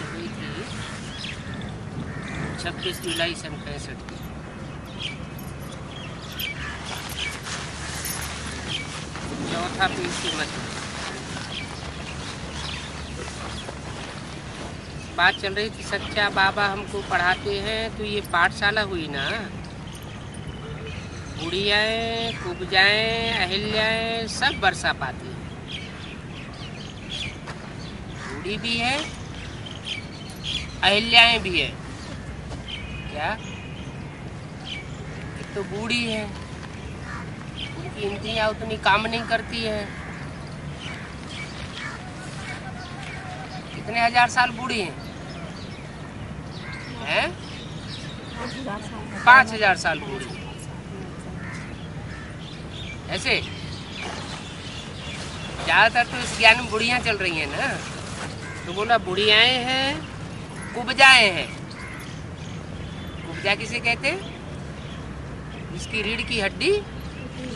हुई थी 26 जुलाई सन 65 की। चौथा पेज की मत बात चल रही थी। सच्चा बाबा हमको पढ़ाते हैं तो ये पाठशाला हुई ना। बुढ़ियाएँ, कुब्जाएँ, अहिल्याएँ सब बरसा पाती हैं। बूढ़ी भी है, अहिल्याएँ भी है। क्या? एक तो बूढ़ी है, उनकी इंद्रियाँ उतनी काम नहीं करती है। कितने हजार साल बूढ़ी हैं? 5000 साल बूढ़ी। ऐसे ज़्यादातर तो इस ज्ञान में बुढ़ियाँ चल रही हैं ना। तो बोला बुढ़ियाएँ हैं, कुब्जाएँ हैं। कुब्जा किसे कहते हैं? जिसकी रीढ़ की हड्डी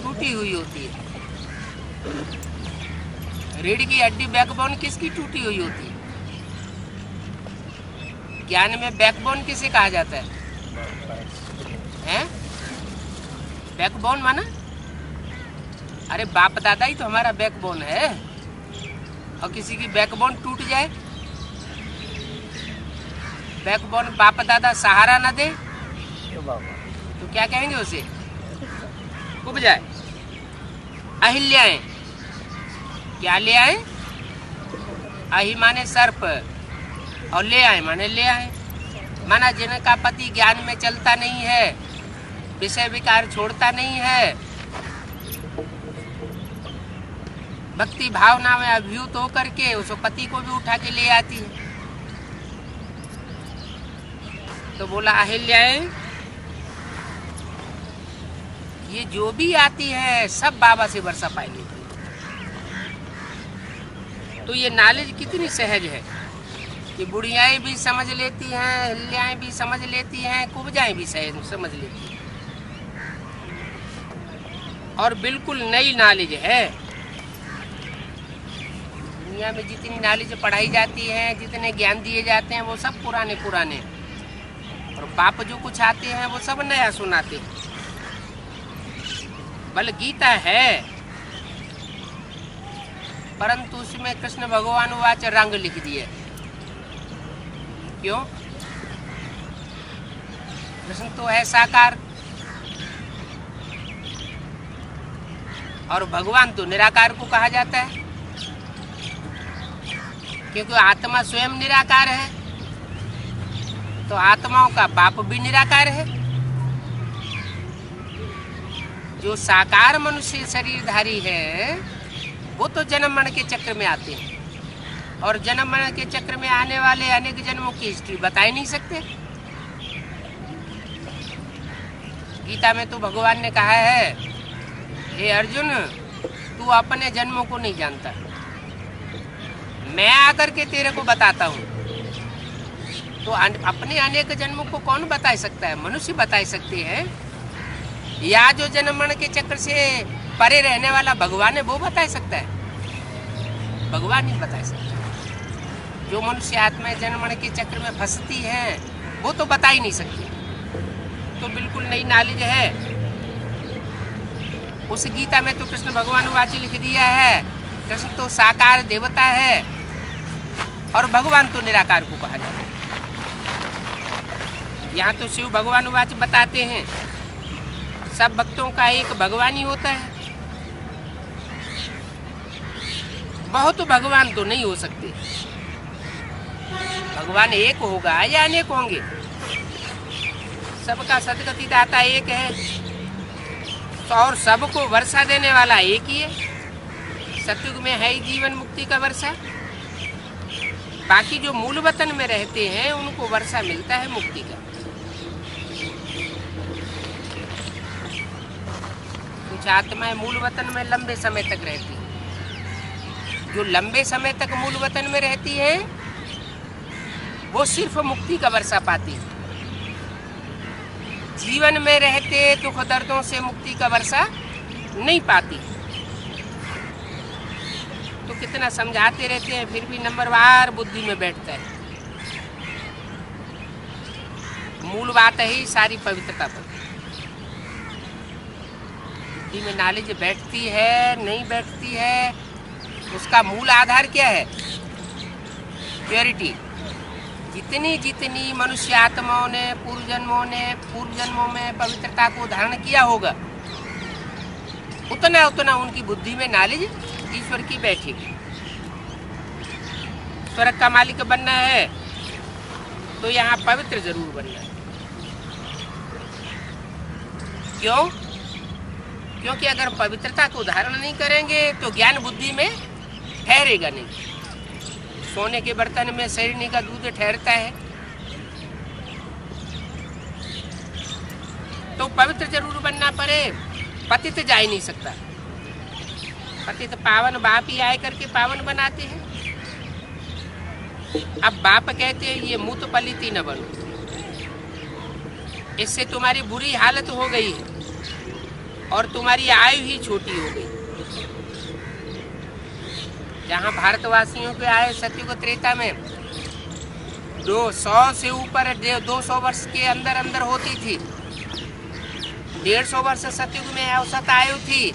टूटी हुई होती है। रीढ़ की हड्डी बैकबोन किसकी टूटी हुई होती है? ज्ञान में बैकबोन किसे कहा जाता है? बैकबोन माना? अरे बाप दादा ही तो हमारा बैकबोन है। और किसी की बैकबोन टूट जाए, बैकबोन बाप दादा सहारा न दे तो क्या कहेंगे उसे? कुब जाए। अहिल्याएं क्या ले आए? अहि माने सर्प और ले आए माने ले आए। माना जिनका पति ज्ञान में चलता नहीं है, विषय विकार छोड़ता नहीं है, भक्ति भावना में अभिभूत होकर के उस पति को भी उठा के ले आती है। तो बोला अहिल्याएं ये जो भी आती है सब बाबा से वर्षा पाई लेती है। तो ये नॉलेज कितनी सहज है कि बुढ़ियाएं भी समझ लेती हैं, अहिल्याएं भी समझ लेती हैं, कुब्जाएं भी समझ लेती हैं। और बिल्कुल नई नॉलेज है। दुनिया में जितनी नॉलेज पढ़ाई जाती है, जितने ज्ञान दिए जाते हैं वो सब पुराने पुराने, और बाप जो कुछ आते हैं वो सब नया सुनाते हैं। बल गीता है परंतु उसमें कृष्ण भगवान वाच रंग लिख दिए। क्यों? कृष्ण तो है साकार और भगवान तो निराकार को कहा जाता है, क्योंकि आत्मा स्वयं निराकार है। तो आत्माओं का बाप भी निराकार है। जो साकार मनुष्य शरीरधारी है वो तो जन्म मरण के चक्र में आते हैं, और जन्म मरण के चक्र में आने वाले अनेक जन्मों की हिस्ट्री बता ही नहीं सकते। गीता में तो भगवान ने कहा है, हे अर्जुन तू अपने जन्मों को नहीं जानता, मैं आकर के तेरे को बताता हूँ। तो अपने अनेक जन्मों को कौन बता सकता है? मनुष्य बता सकते हैं, या जो जन्म मरण के चक्र से परे रहने वाला भगवान है वो बता सकता है? भगवान नहीं बता सकता। जो मनुष्य आत्मा जन्म मरण के चक्र में फंसती है वो तो बता ही नहीं सकती। तो बिल्कुल नई नॉलेज है। उस गीता में तो कृष्ण भगवान वाची लिख दिया है, कृष्ण तो साकार देवता है और भगवान तो निराकार को कहा जाता है। यहाँ तो शिव भगवान वाच बताते हैं सब भक्तों का एक भगवान ही होता है। बहुत भगवान तो नहीं हो सकते। भगवान एक होगा या अनेक होंगे? सबका सदगति दाता एक है, तो और सबको वर्षा देने वाला एक ही है। सतयुग में है ही जीवन मुक्ति का वर्षा। बाकी जो मूल वतन में रहते हैं उनको वर्षा मिलता है मुक्ति का। कुछ आत्माएं मूल वतन में लंबे समय तक रहती है। जो लंबे समय तक मूल वतन में रहती है वो सिर्फ मुक्ति का वर्षा पाती है। जीवन में रहते दुख दर्दों से मुक्ति का वर्षा नहीं पाती। तो कितना समझाते रहते हैं फिर भी नंबरवार बुद्धि में बैठता है। मूल बात है ही सारी पवित्रता पर। बुद्धि में नॉलेज बैठती है नहीं बैठती है, उसका मूल आधार क्या है? प्योरिटी। जितनी जितनी मनुष्य आत्माओं ने पूर्व जन्मों में पवित्रता को धारण किया होगा, उतना उतना उनकी बुद्धि में नॉलेज ईश्वर की बैठेगी। स्वर्ग का मालिक बनना है तो यहाँ पवित्र जरूर बनना है। क्यों? क्योंकि अगर पवित्रता को धारण नहीं करेंगे तो ज्ञान बुद्धि में ठहरेगा नहीं। सोने के बर्तन में शरीर का दूध ठहरता है, तो पवित्र जरूर बनना पड़े। पतित जा ही नहीं सकता। पतित पावन बाप ही आए करके पावन बनाते हैं। अब बाप कहते हैं ये मुत पलिती न बनो, इससे तुम्हारी बुरी हालत हो गई है और तुम्हारी आयु ही छोटी हो गई। जहाँ भारतवासियों के आए सतयुग त्रेता में 200 से ऊपर 200 वर्ष के अंदर अंदर होती थी। 150 वर्ष सतयुग में औसत आयु थी,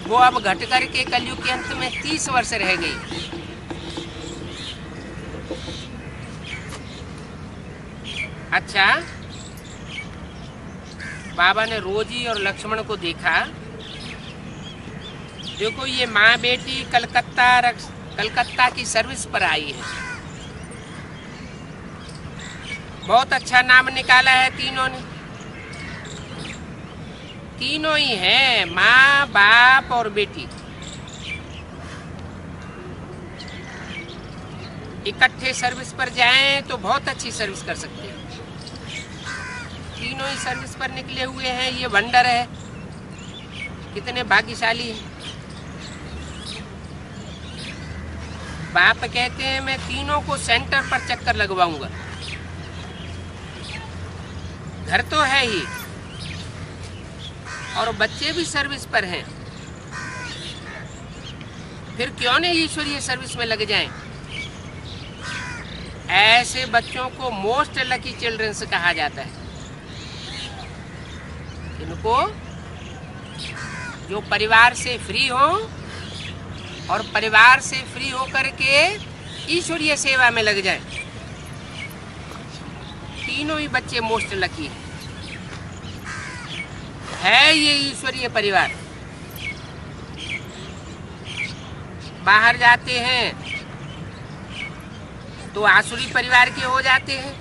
वो अब घट कर के कलयुग के अंत में 30 वर्ष रह गई। अच्छा, बाबा ने रोजी और लक्ष्मण को देखा। देखो ये माँ बेटी कलकत्ता की सर्विस पर आई है। बहुत अच्छा नाम निकाला है तीनों ने। तीनों ही हैं, माँ बाप और बेटी। इकट्ठे सर्विस पर जाएं तो बहुत अच्छी सर्विस कर सकते हैं। तीनों ही सर्विस पर निकले हुए हैं, ये वंडर है। कितने भाग्यशाली हैं। बाप कहते हैं मैं तीनों को सेंटर पर चक्कर लगवाऊंगा। घर तो है ही और बच्चे भी सर्विस पर हैं, फिर क्यों नहीं ईश्वरीय सर्विस में लग जाएं। ऐसे बच्चों को मोस्ट लकी चिल्ड्रंस कहा जाता है। इनको जो परिवार से फ्री हो और परिवार से फ्री होकर के ईश्वरीय सेवा में लग जाए। तीनों ही बच्चे मोस्ट लकी है। ये ईश्वरीय परिवार बाहर जाते हैं तो आसुरी परिवार के हो जाते हैं,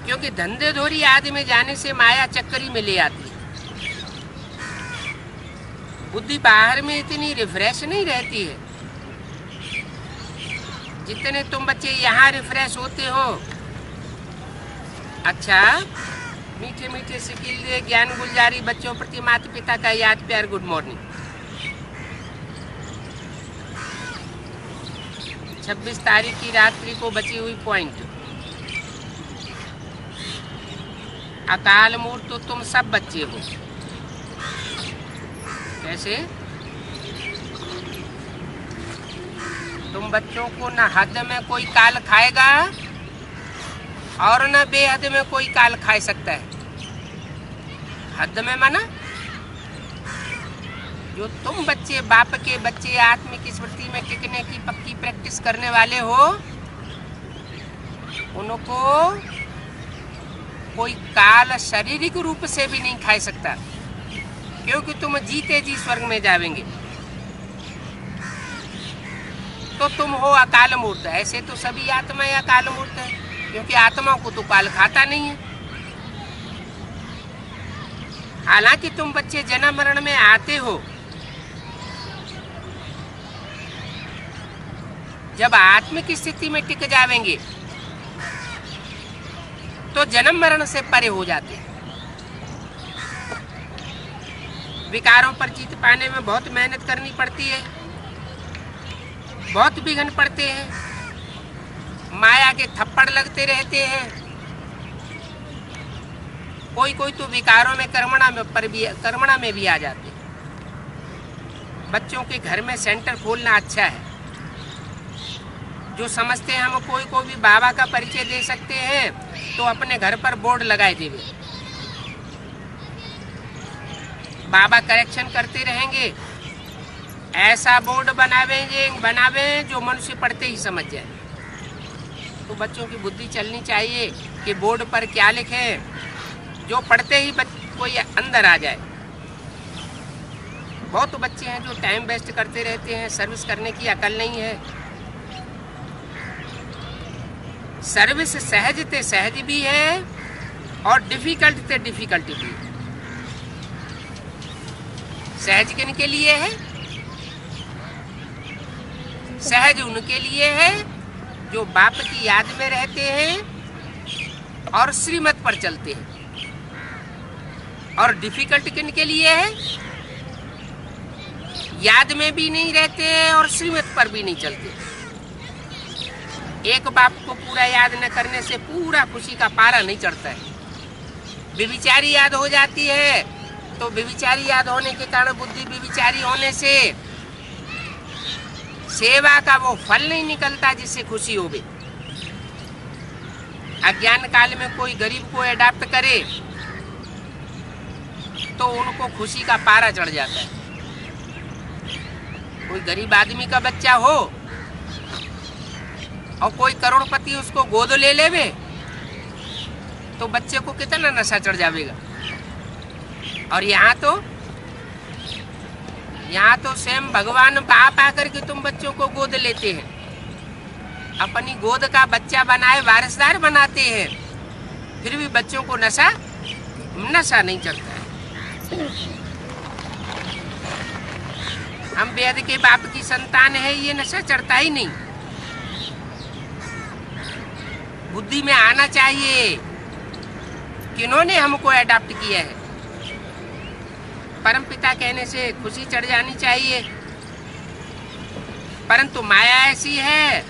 क्योंकि धंधे धोरी आदि में जाने से माया चक्करी में ले आती है। बुद्धि बाहर में इतनी रिफ्रेश नहीं रहती है जितने तुम बच्चे यहाँ रिफ्रेश होते हो। अच्छा, मीठे मीठे सिकिल दे ज्ञान गुलजारी बच्चों प्रति माता पिता का याद प्यार गुड मॉर्निंग। 26 तारीख की रात्रि को बची हुई पॉइंट। अकाल मूर्त तो तुम सब बच्चे हो। कैसे? तुम बच्चों को न हद में कोई काल खाएगा और न बेहद में कोई काल खा सकता है। हद में माना जो तुम बच्चे बाप के बच्चे आत्मिक स्मृति में टिकने की पक्की प्रैक्टिस करने वाले हो, उनको कोई काल शारीरिक रूप से भी नहीं खा सकता, क्योंकि तुम जीते जी स्वर्ग में जावेंगे। तो तुम हो अकाल मूर्त। ऐसे तो सभी आत्माएं अकाल मूर्त है, क्योंकि आत्मा को तो काल खाता नहीं है। हालांकि तुम बच्चे जन्म मरण में आते हो, जब आत्मिक स्थिति में टिक जावेंगे तो जन्म मरण से परे हो जाते हैं। विकारों पर जीत पाने में बहुत मेहनत करनी पड़ती है, बहुत विघ्न पड़ते हैं, माया के थप्पड़ लगते रहते हैं। कोई कोई तो विकारों में कर्मणा में भी आ जाते हैं। बच्चों के घर में सेंटर खोलना अच्छा है। जो समझते हैं हम कोई को भी बाबा का परिचय दे सकते हैं तो अपने घर पर बोर्ड लगाए देवे। बाबा करेक्शन करते रहेंगे, ऐसा बोर्ड बनावे जो मनुष्य पढ़ते ही समझ जाए। तो बच्चों की बुद्धि चलनी चाहिए कि बोर्ड पर क्या लिखे, जो पढ़ते ही कोई अंदर आ जाए। बहुत बच्चे हैं जो टाइम वेस्ट करते रहते हैं, सर्विस करने की अकल नहीं है। सर्विस सहज ते सहज भी है और डिफिकल्ट ते डिफिकल्टी भी है। सहज किन के लिए है? सहज उनके लिए है जो बाप की याद में रहते हैं और श्रीमत पर चलते हैं। और डिफिकल्ट किन के लिए है? याद में भी नहीं रहते हैं और श्रीमत पर भी नहीं चलते। एक बाप को पूरा याद न करने से पूरा खुशी का पारा नहीं चढ़ता है। व्यभिचारी याद हो जाती है तो व्यभिचारी याद होने के कारण बुद्धि व्यभिचारी होने से सेवा का वो फल नहीं निकलता जिससे खुशी हो गई। अज्ञान काल में कोई गरीब को अडॉप्ट करे तो उनको खुशी का पारा चढ़ जाता है। कोई गरीब आदमी का बच्चा हो और कोई करोड़पति उसको गोद ले लेवे तो बच्चे को कितना नशा चढ़ जाएगा। और यहाँ तो स्वयं भगवान बाप आकर के तुम बच्चों को गोद लेते हैं, अपनी गोद का बच्चा बनाए वारिसदार बनाते हैं, फिर भी बच्चों को नशा नहीं चढ़ता है। हम वेद के बाप की संतान है, ये नशा चढ़ता ही नहीं। बुद्धि में आना चाहिए किन्होंने हमको अडॉप्ट किया है। परम पिता कहने से खुशी चढ़ जानी चाहिए, परंतु माया ऐसी है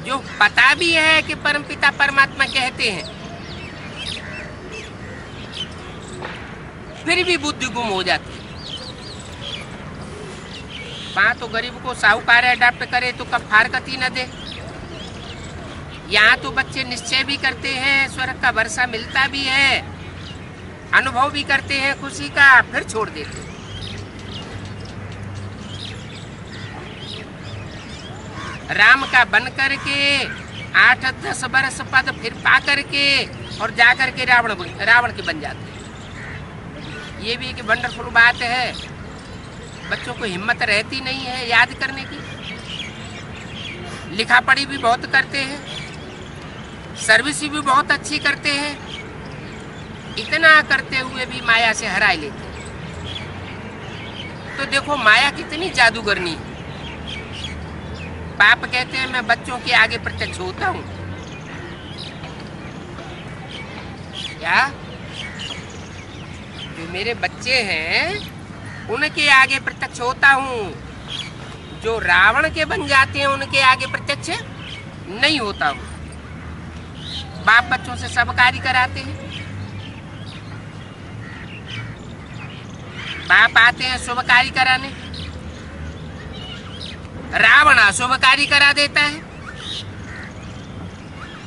जो पता भी है कि परम पिता परमात्मा कहते हैं, फिर भी बुद्धि गुम हो जाती है। वहां तो गरीब को साहूकार अडॉप्ट करे तो कब फारकती न दे। यहाँ तो बच्चे निश्चय भी करते हैं, स्वर्ग का वर्षा मिलता भी है, अनुभव भी करते हैं खुशी का, फिर छोड़ देते हैं। राम का बन करके 8-10 बरस पद फिर पा करके और जाकर के रावण के बन जाते हैं। ये भी एक वंडरफुल बात है। बच्चों को हिम्मत रहती नहीं है याद करने की। लिखा पढ़ी भी बहुत करते हैं, सर्विस भी बहुत अच्छी करते हैं, इतना करते हुए भी माया से हरा लेते हैं। तो देखो माया कितनी जादूगरनी है। बाप कहते हैं मैं बच्चों के आगे प्रत्यक्ष होता हूँ। क्या? जो मेरे बच्चे हैं उनके आगे प्रत्यक्ष होता हूँ, जो रावण के बन जाते हैं उनके आगे प्रत्यक्ष नहीं होता हूँ। बाप बच्चों से सब कार्य कराते हैं। बाप आते हैं शुभ कार्य कराने, रावण अशुभ कार्य करा देता है।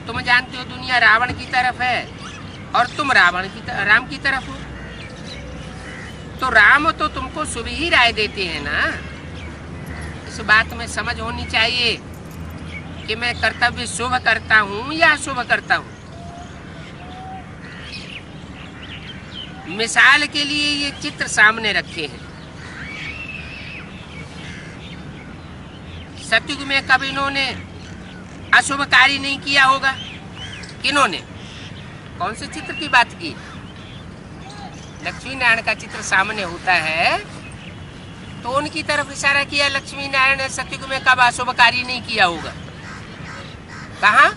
तुम जानते हो दुनिया रावण की तरफ है और तुम राम की तरफ हो। तो राम तो तुमको शुभ ही राय देते हैं ना। इस बात में समझ होनी चाहिए कि मैं कर्तव्य शुभ करता हूँ या अशुभ करता हूँ। मिसाल के लिए ये चित्र सामने रखे हैं। सतयुग में कब इन्होंने अशुभ कार्य नहीं किया होगा? किन्होंने? कौन से चित्र की बात की? लक्ष्मी नारायण का चित्र सामने होता है तो उनकी तरफ इशारा किया। लक्ष्मी नारायण ने सतयुग में कब अशुभ कार्य नहीं किया होगा? कहाँ?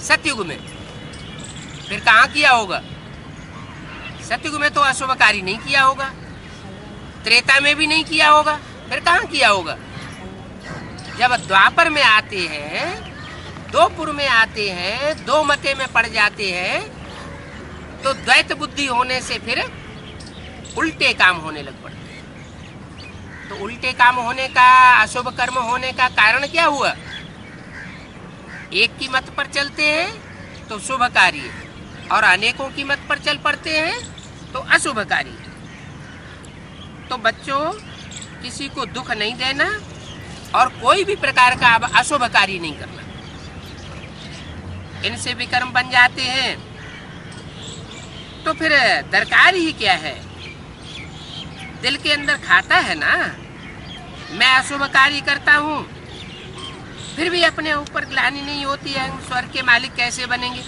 सतयुग में। फिर कहाँ किया होगा? सतयुग में तो अशुभ कार्य नहीं किया होगा, त्रेता में भी नहीं किया होगा, फिर कहाँ किया होगा? जब द्वापर में आते हैं, दोपुर में आते हैं, दो मते में पड़ जाते हैं तो द्वैत बुद्धि होने से फिर उल्टे काम होने लग पड़ते हैं। तो उल्टे काम होने का, अशुभ कर्म होने का कारण क्या हुआ? एक की मत पर चलते हैं तो शुभ कार्य, और अनेकों की मत पर चल पड़ते हैं तो अशुभ कार्य। तो बच्चों, किसी को दुख नहीं देना और कोई भी प्रकार का अशुभ कार्य नहीं करना, इनसे विकर्म बन जाते हैं। तो फिर दरकार ही क्या है? दिल के अंदर खाता है ना, मैं अशुभ कार्य करता हूँ, फिर भी अपने ऊपर ग्लानि नहीं होती है, स्वर्ग के मालिक कैसे बनेंगे?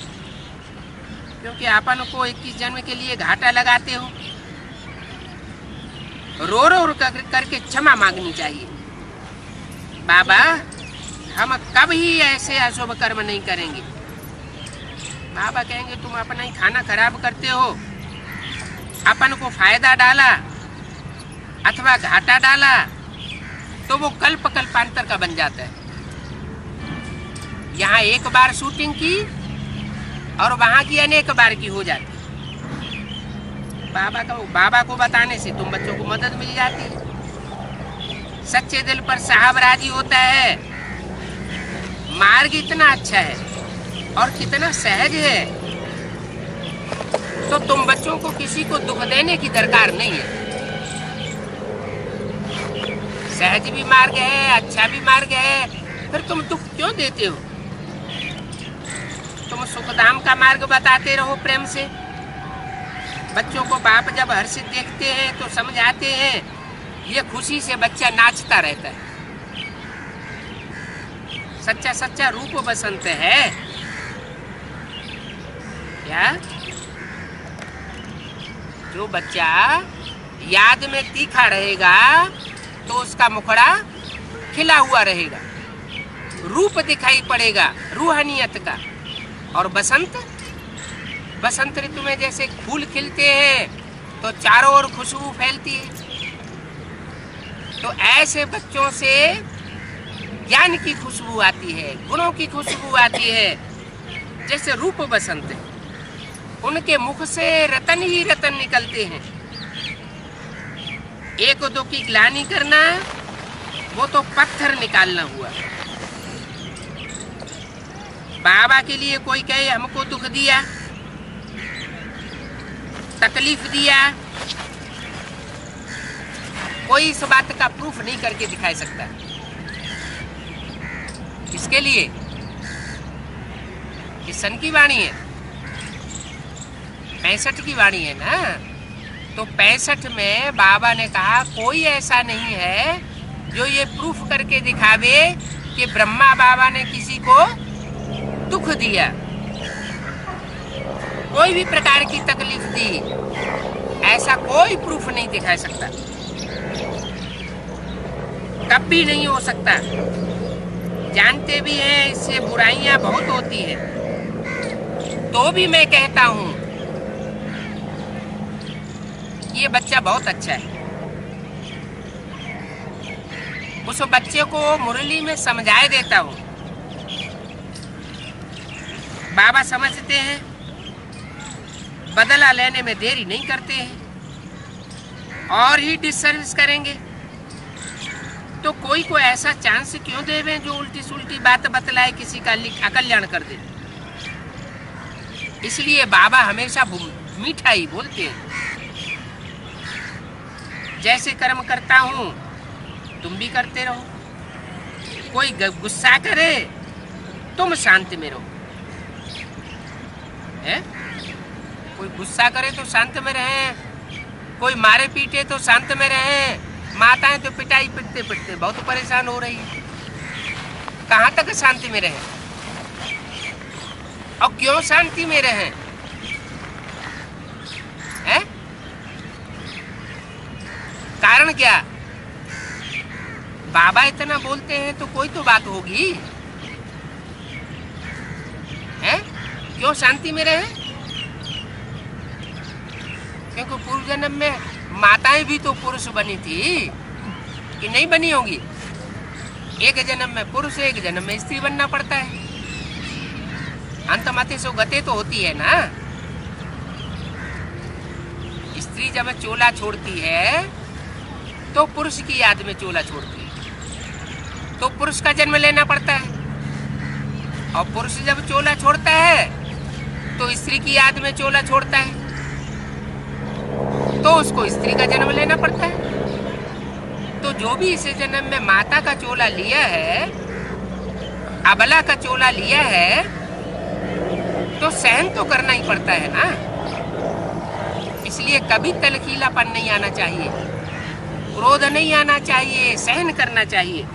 क्योंकि अपन को 21 जन्म के लिए घाटा लगाते हो। रो रो करके क्षमा मांगनी चाहिए। बाबा, हम कभी ऐसे अशुभ कर्म नहीं करेंगे। बाबा कहेंगे तुम अपना ही खाना खराब करते हो, अपन को फायदा डाला अथवा घाटा डाला तो वो कल्प कल्पांतर का बन जाता है। यहाँ एक बार शूटिंग की और वहां की अनेक बार की हो जाती। बाबा को बताने से तुम बच्चों को मदद मिल जाती है। सच्चे दिल पर साहब राजी होता है। मार्ग इतना अच्छा है और कितना सहज है, तो तुम बच्चों को किसी को दुख देने की दरकार नहीं है। सहज भी मार्ग है, अच्छा भी मार्ग है, फिर तुम दुख क्यों देते हो? तुम सुखधाम का मार्ग बताते रहो प्रेम से। बच्चों को बाप जब हर्षित देखते हैं तो समझाते हैं, ये खुशी से बच्चा नाचता रहता है। सच्चा सच्चा रूप बसंत है क्या? जो बच्चा याद में तीखा रहेगा तो उसका मुखड़ा खिला हुआ रहेगा, रूप दिखाई पड़ेगा रूहानियत का। और बसंत ऋतु में जैसे फूल खिलते हैं तो चारों ओर खुशबू फैलती है। तो ऐसे बच्चों से ज्ञान की खुशबू आती है, गुणों की खुशबू आती है, जैसे रूप बसंत है। उनके मुख से रतन ही रतन निकलते हैं। एक दो की ग्लानि करना, वो तो पत्थर निकालना हुआ। बाबा के लिए कोई कहे हमको दुख दिया, तकलीफ दिया, कोई इस बात का प्रूफ नहीं करके दिखा सकता। इसके लिए इस सन की वाणी है, 65 की वाणी है ना। तो 65 में बाबा ने कहा कोई ऐसा नहीं है जो ये प्रूफ करके दिखावे कि ब्रह्मा बाबा ने किसी को दुख दिया, कोई भी प्रकार की तकलीफ दी। ऐसा कोई प्रूफ नहीं दिखा सकता, कभी नहीं हो सकता। जानते भी हैं इससे बुराइयां बहुत होती है, तो भी मैं कहता हूं ये बच्चा बहुत अच्छा है। उस बच्चे को मुरली में समझाए देता हूं। बाबा समझते हैं, बदला लेने में देरी नहीं करते हैं और ही डिसर्विस करेंगे। तो कोई को ऐसा चांस क्यों देवें जो उल्टी सुल्टी बात बतलाए, किसी का अकल्याण कर दे। इसलिए बाबा हमेशा मीठा ही बोलते हैं। जैसे कर्म करता हूं तुम भी करते रहो। कोई गुस्सा करे तुम शांति में रहो, है? कोई गुस्सा करे तो शांत में रहे, कोई मारे पीटे तो शांत में रहे। माताएं तो पिटाई पिटते पिटते बहुत परेशान हो रही है। कहाँ तक शांति में रहे? और क्यों शांति में रहे? हैं? कारण क्या? बाबा इतना बोलते हैं तो कोई तो बात होगी, हैं? क्यों शांति में रहे? क्योंकि पूर्व जन्म में माताएं भी तो पुरुष बनी थी कि नहीं बनी होगी? एक जन्म में पुरुष, एक जन्म में स्त्री बनना पड़ता है। अंतमते सो गते तो होती है ना। स्त्री जब चोला छोड़ती है तो पुरुष की याद में चोला छोड़ती है, तो पुरुष का जन्म लेना पड़ता है। और पुरुष जब चोला छोड़ता है तो स्त्री की याद में चोला छोड़ता है, तो उसको स्त्री का जन्म लेना पड़ता है। तो जो भी इस जन्म में माता का चोला लिया है, अबला का चोला लिया है, तो सहन तो करना ही पड़ता है ना। इसलिए कभी तलखीलापन नहीं आना चाहिए, क्रोध नहीं आना चाहिए, सहन करना चाहिए।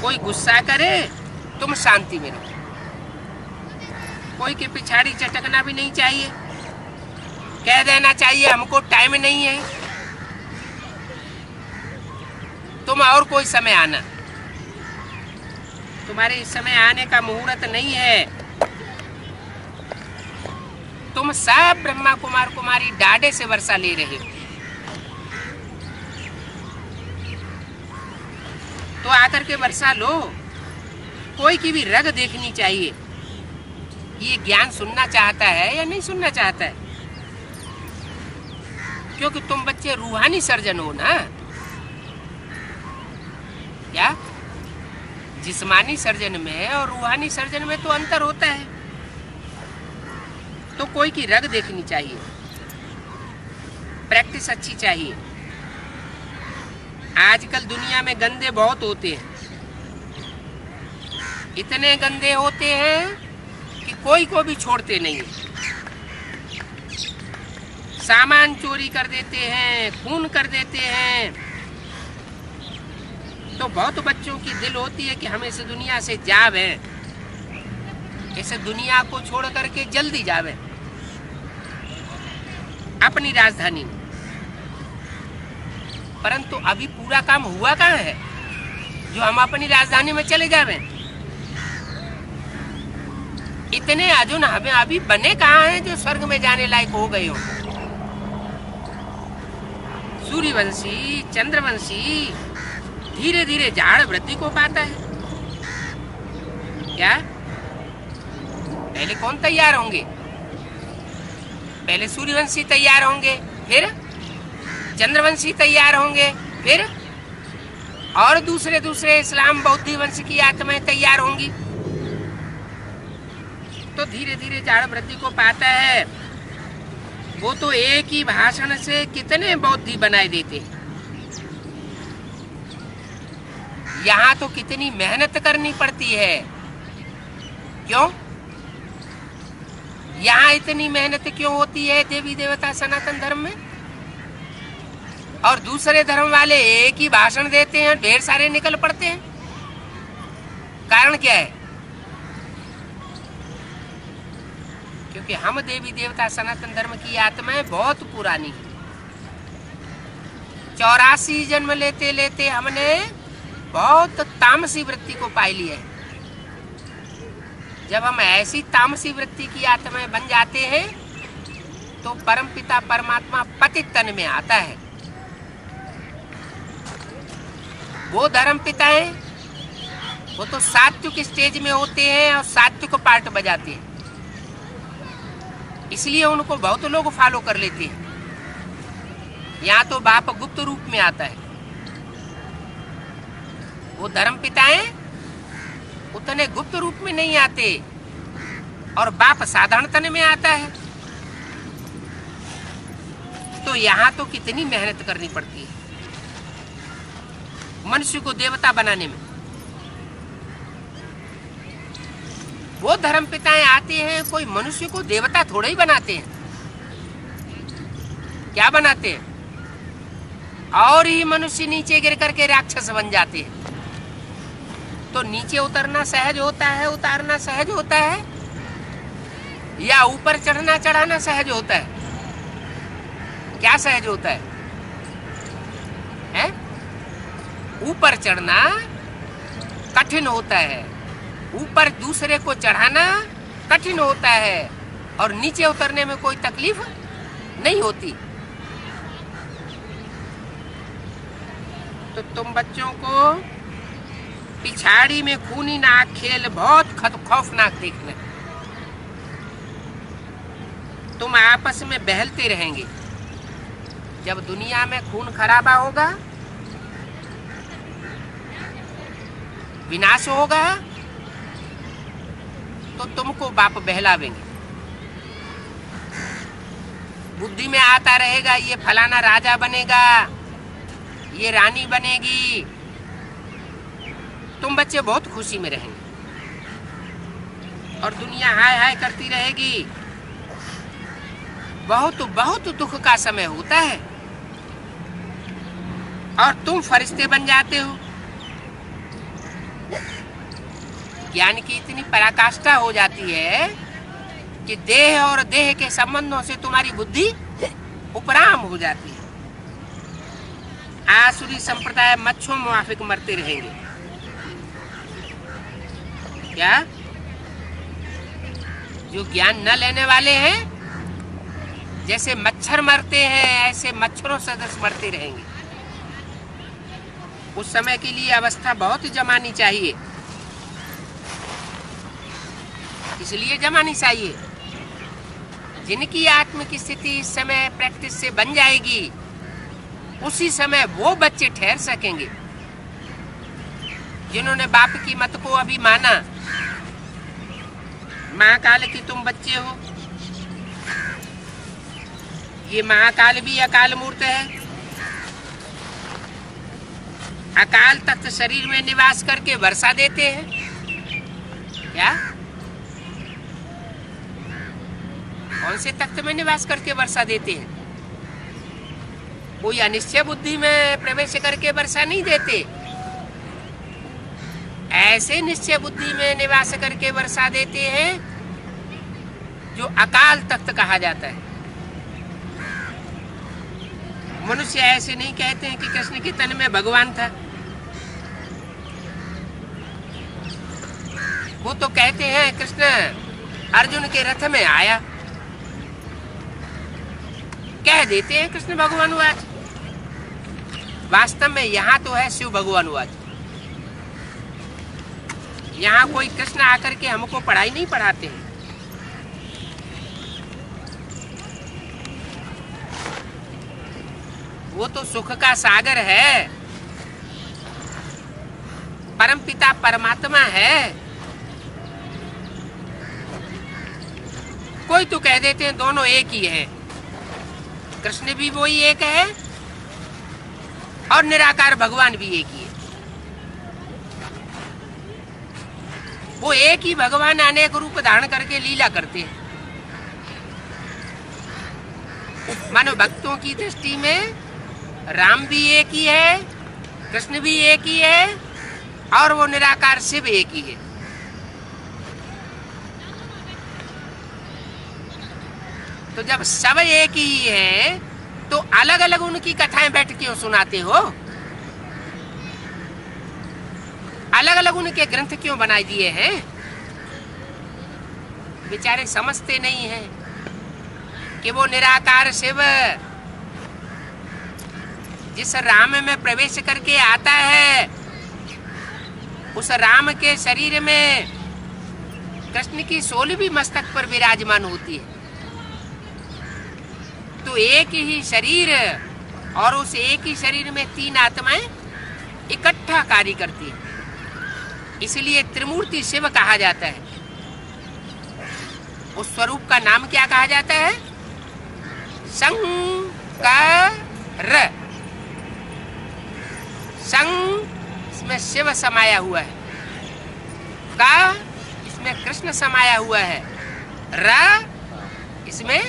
कोई गुस्सा करे तुम शांति में रहो, कोई के पिछाड़ी चटकना भी नहीं चाहिए। कह देना चाहिए हमको टाइम नहीं है, तुम और कोई समय आना, तुम्हारे इस समय आने का मुहूर्त नहीं है। तुम सब ब्रह्मा कुमार कुमारी डाडे से वर्षा ले रहे हो, तो आकर के वर्षा लो। कोई की भी रग देखनी चाहिए, ये ज्ञान सुनना चाहता है या नहीं सुनना चाहता है। क्योंकि तुम बच्चे रूहानी सर्जन हो ना, क्या जिस्मानी सर्जन में और रूहानी सर्जन में तो अंतर होता है। तो कोई की रग देखनी चाहिए, प्रैक्टिस अच्छी चाहिए। आजकल दुनिया में गंदे बहुत होते हैं, इतने गंदे होते हैं कि कोई को भी छोड़ते नहीं। सामान चोरी कर देते हैं, खून कर देते हैं। तो बहुत बच्चों की दिल होती है कि हम इस दुनिया से जावे, इस दुनिया को छोड़ करके जल्दी जावे अपनी राजधानी में। परंतु अभी पूरा काम हुआ कहाँ है जो हम अपनी राजधानी में चले जावे। इतने अर्जुन हमें अभी बने कहाँ हैं जो स्वर्ग में जाने लायक हो गए हो। सूर्यवंशी चंद्रवंशी धीरे धीरे झाड़ वृद्धि को पाता है। क्या पहले कौन तैयार होंगे? पहले सूर्यवंशी तैयार होंगे, फिर चंद्रवंशी तैयार होंगे, फिर और दूसरे दूसरे इस्लाम बौद्ध वंश की आत्माएं तैयार होंगी। तो धीरे धीरे झाड़ वृद्धि को पाता है। वो तो एक ही भाषण से कितने बौद्धि बनाए देते। यहाँ तो कितनी मेहनत करनी पड़ती है। क्यों? यहाँ इतनी मेहनत क्यों होती है देवी देवता सनातन धर्म में? और दूसरे धर्म वाले एक ही भाषण देते हैं, ढेर सारे निकल पड़ते हैं। कारण क्या है? क्योंकि हम देवी देवता सनातन धर्म की आत्माएं बहुत पुरानी है। 84 जन्म लेते लेते हमने बहुत तामसी वृत्ति को पा लिया है। जब हम ऐसी तामसी वृत्ति की आत्माएं बन जाते हैं तो परमपिता परमात्मा पतित तन में आता है। वो धर्म पिता है, वो तो सात्विक स्टेज में होते हैं और सात्विक पार्ट बजाते हैं, इसलिए उनको बहुत लोग फॉलो कर लेते हैं। यहाँ तो बाप गुप्त रूप में आता है। वो धर्म पिताएं उतने गुप्त रूप में नहीं आते और बाप साधारण तन में आता है। तो यहाँ तो कितनी मेहनत करनी पड़ती है मनुष्य को देवता बनाने में। वो धर्म पिताएं आते हैं, कोई मनुष्य को देवता थोड़ा ही बनाते हैं। क्या बनाते हैं? और ही मनुष्य नीचे गिर करके राक्षस बन जाते हैं। तो नीचे उतरना सहज होता है, उतारना सहज होता है, या ऊपर चढ़ना चढ़ाना सहज होता है? क्या सहज होता है? ऊपर चढ़ना कठिन होता है, ऊपर दूसरे को चढ़ाना कठिन होता है, और नीचे उतरने में कोई तकलीफ नहीं होती। तो तुम बच्चों को पिछाड़ी में खूनी नाक खेल बहुत खौफनाक देखना। तुम आपस में बहलते रहेंगे, जब दुनिया में खून खराबा होगा, विनाश होगा, तो तुमको बाप बहलावेंगे। बुद्धि में आता रहेगा ये फलाना राजा बनेगा, ये रानी बनेगी, तुम बच्चे बहुत खुशी में रहेंगे और दुनिया हाय हाय करती रहेगी। बहुत बहुत दुख का समय होता है और तुम फरिश्ते बन जाते हो। ज्ञान की इतनी पराकाष्ठा हो जाती है कि देह और देह के संबंधों से तुम्हारी बुद्धि उपराम हो जाती है। आसुरी संप्रदाय मच्छों मुआफिक मरते रहेंगे। क्या जो ज्ञान न लेने वाले हैं, जैसे मच्छर मरते हैं ऐसे मच्छरों सदृश मरते रहेंगे। उस समय के लिए अवस्था बहुत जमानी चाहिए, इसलिए जमानी चाहिए। जिनकी आत्म की स्थिति इस समय प्रैक्टिस से बन जाएगी, उसी समय वो बच्चे ठहर सकेंगे। जिन्होंने बाप की मत को अभी माना, महाकाल की तुम बच्चे हो, ये महाकाल भी अकाल मूर्त है। अकाल तख्त शरीर में निवास करके वर्षा देते हैं। क्या कौन से तख्त में निवास करके वर्षा देते हैं? कोई अनिश्चय बुद्धि में प्रवेश करके वर्षा नहीं देते, ऐसे निश्चय बुद्धि में निवास करके वर्षा देते हैं जो अकाल तख्त कहा जाता है। मनुष्य ऐसे नहीं कहते हैं कि कृष्ण के तन में भगवान था। वो तो कहते हैं कृष्ण अर्जुन के रथ में आया, कह देते हैं कृष्ण भगवान वाच। वास्तव में यहाँ तो है शिव भगवान वाच। यहाँ कोई कृष्ण आकर के हमको पढ़ाई नहीं पढ़ाते हैं। वो तो सुख का सागर है, परमपिता परमात्मा है। कोई तो कह देते हैं दोनों एक ही है, कृष्ण भी वही एक है और निराकार भगवान भी एक ही है। वो एक ही भगवान अनेक रूप धारण करके लीला करते हैं। मानो भक्तों की दृष्टि में राम भी एक ही है, कृष्ण भी एक ही है और वो निराकार शिव एक ही है। तो जब सब एक ही है तो अलग अलग उनकी कथाएं बैठ के सुनाते हो? अलग अलग उनके ग्रंथ क्यों बनाए दिए हैं? बेचारे समझते नहीं हैं कि वो निराकार शिव जिस राम में प्रवेश करके आता है, उस राम के शरीर में कृष्ण की सोल भी मस्तक पर विराजमान होती है। तो एक ही शरीर और उस एक ही शरीर में तीन आत्माएं इकट्ठा कार्य करती है, इसलिए त्रिमूर्ति शिव कहा जाता है। उस स्वरूप का नाम क्या कहा जाता है? शंकर। संग इसमें शिव समाया हुआ है, का इसमें कृष्ण समाया हुआ है, र इसमें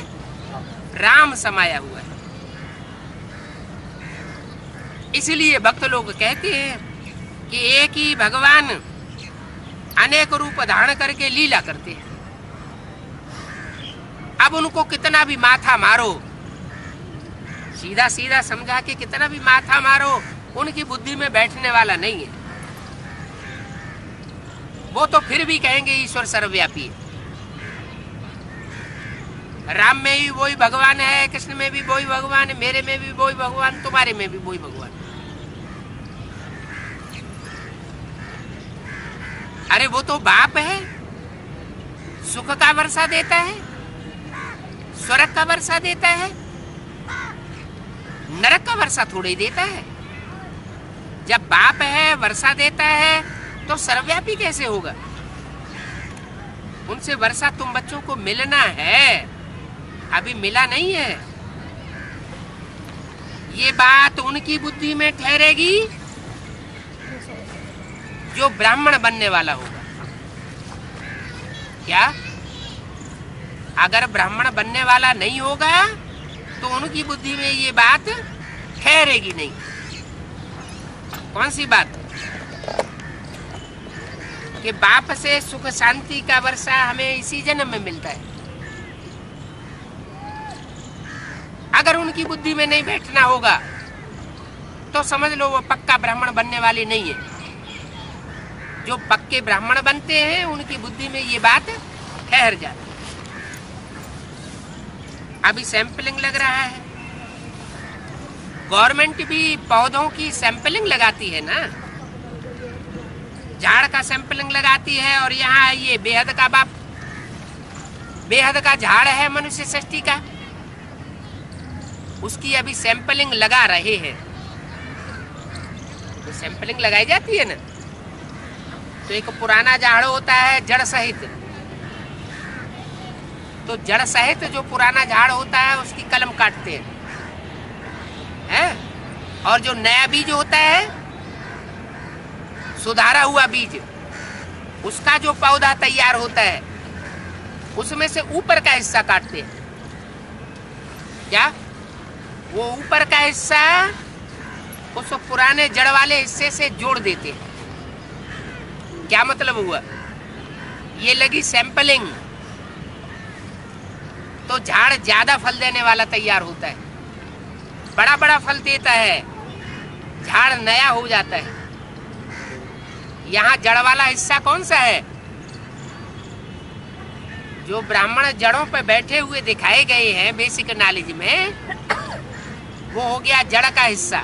राम समाया हुआ है। इसलिए भक्त लोग कहते हैं कि एक ही भगवान अनेक रूप धारण करके लीला करते हैं। अब उनको कितना भी माथा मारो, सीधा सीधा समझा के कितना भी माथा मारो, उनकी बुद्धि में बैठने वाला नहीं है। वो तो फिर भी कहेंगे ईश्वर सर्वव्यापी है। राम में भी वही भगवान है, कृष्ण में भी वही भगवान है, मेरे में भी वही भगवान, तुम्हारे में भी वही भगवान। अरे वो तो बाप है, सुख का वर्षा देता है, स्वर्ग का वर्षा देता है। नरक का वर्षा थोड़ी देता है। जब बाप है वर्षा देता है तो सर्वव्यापी कैसे होगा? उनसे वर्षा तुम बच्चों को मिलना है, अभी मिला नहीं है। ये बात उनकी बुद्धि में ठहरेगी जो ब्राह्मण बनने वाला होगा। क्या? अगर ब्राह्मण बनने वाला नहीं होगा तो उनकी बुद्धि में ये बात ठहरेगी नहीं। कौन सी बात? कि बाप से सुख शांति का वर्षा हमें इसी जन्म में मिलता है। अगर उनकी बुद्धि में नहीं बैठना होगा तो समझ लो वो पक्का ब्राह्मण बनने वाली नहीं है। जो पक्के ब्राह्मण बनते हैं उनकी बुद्धि में ये बात ठहर जाती। अभी सैंपलिंग लग रहा है, गवर्नमेंट भी पौधों की सैंपलिंग लगाती है ना, झाड़ का सैंपलिंग लगाती है। और यहाँ ये बेहद का बाप, बेहद का झाड़ है मनुष्य सृष्टि का, उसकी अभी सैंपलिंग लगा रहे हैं। तो सैंपलिंग लगाई जाती है ना, तो एक पुराना झाड़ होता है जड़ सहित, तो जड़ सहित जो पुराना झाड़ होता है उसकी कलम काटते हैं। और जो नया बीज होता है, सुधारा हुआ बीज, उसका जो पौधा तैयार होता है उसमें से ऊपर का हिस्सा काटते हैं। क्या? वो ऊपर का हिस्सा उस पुराने जड़ वाले हिस्से से जोड़ देते हैं। क्या मतलब हुआ? ये लगी सैंपलिंग, तो झाड़ ज्यादा फल देने वाला तैयार होता है, बड़ा बड़ा फल देता है, झाड़ नया हो जाता है। यहाँ जड़ वाला हिस्सा कौन सा है? जो ब्राह्मण जड़ों पर बैठे हुए दिखाए गए हैं बेसिक नॉलेज में, वो हो गया जड़ का हिस्सा,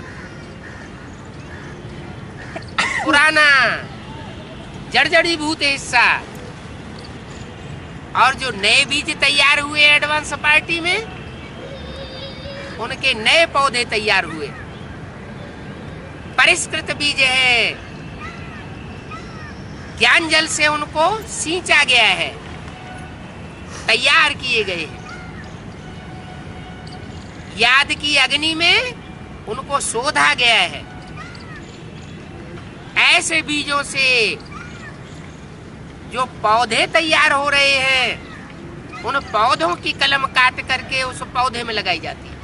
पुराना जड़जड़ीभूत हिस्सा। और जो नए बीज तैयार हुए एडवांस पार्टी में, उनके नए पौधे तैयार हुए, परिष्कृत बीज है, ज्ञान जल से उनको सींचा गया है, तैयार किए गए हैं। याद की अग्नि में उनको शोधा गया है। ऐसे बीजों से जो पौधे तैयार हो रहे हैं, उन पौधों की कलम काट करके उस पौधे में लगाई जाती है,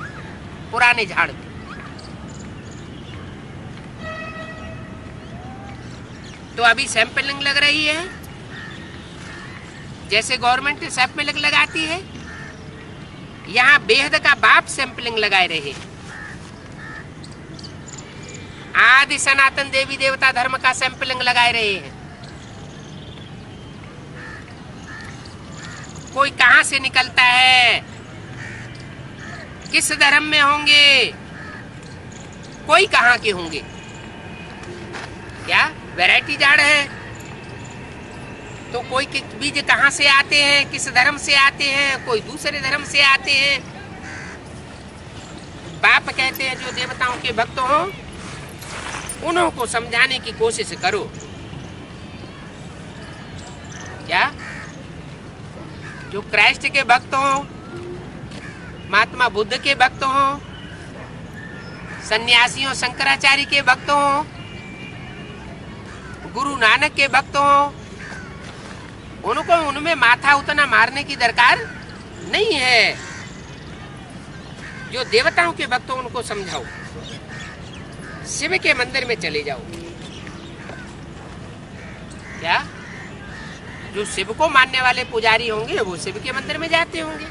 पुराने झाड़ में। तो अभी सैंपलिंग लग रही है, जैसे गवर्नमेंट सैंपलिंग लगाती है, यहाँ बेहद का बाप सैंपलिंग लगाए रहे। आदि सनातन देवी देवता धर्म का सैंपलिंग लगाए रहे हैं। कोई कहां से निकलता है, किस धर्म में होंगे, कोई कहां के होंगे। क्या वैरायटी झाड़ है, तो कोई के बीज कहां से आते हैं, किस धर्म से आते हैं, कोई दूसरे धर्म से आते हैं। बाप कहते हैं जो देवताओं के भक्त हो उन्हों को समझाने की कोशिश करो। क्या? जो क्राइस्ट के भक्त हो, महात्मा बुद्ध के भक्त हो, सन्यासियों शंकराचार्य के भक्त हो, गुरु नानक के भक्त हो, उनको उनमें माथा उतना मारने की दरकार नहीं है। जो देवताओं के भक्त हो उनको समझाओ, शिव के मंदिर में चले जाओ। क्या? जो शिव को मानने वाले पुजारी होंगे वो शिव के मंदिर में जाते होंगे।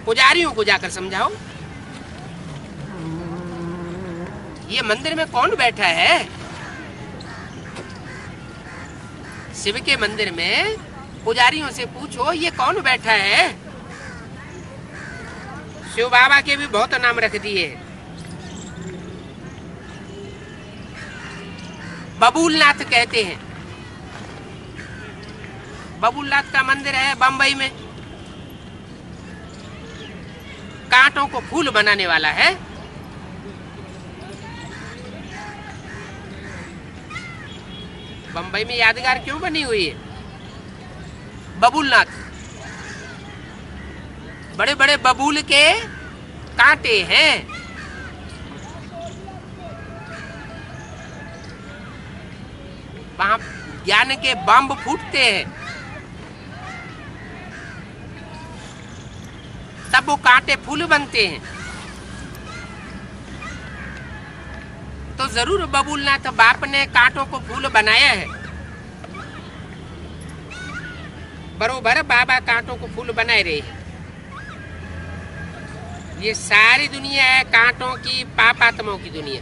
पुजारियों को जाकर समझाओ ये मंदिर में कौन बैठा है। शिव के मंदिर में पुजारियों से पूछो ये कौन बैठा है। शिव बाबा के भी बहुत नाम रख दिए। बबूलनाथ कहते हैं, बबूलनाथ का मंदिर है बम्बई में। कांटों को फूल बनाने वाला है। बंबई में यादगार क्यों बनी हुई है? बबूलनाथ, बड़े बड़े बबूल के कांटे हैं। वहां ज्ञान के बम फूटते हैं, तब वो कांटे फूल बनते हैं। तो जरूर बबूलनाथ बाप ने कांटों को फूल बनाया है। बरोबर बाबा कांटों को फूल बनाए रहे हैं। ये सारी दुनिया है कांटों की, पापात्माओं की दुनिया।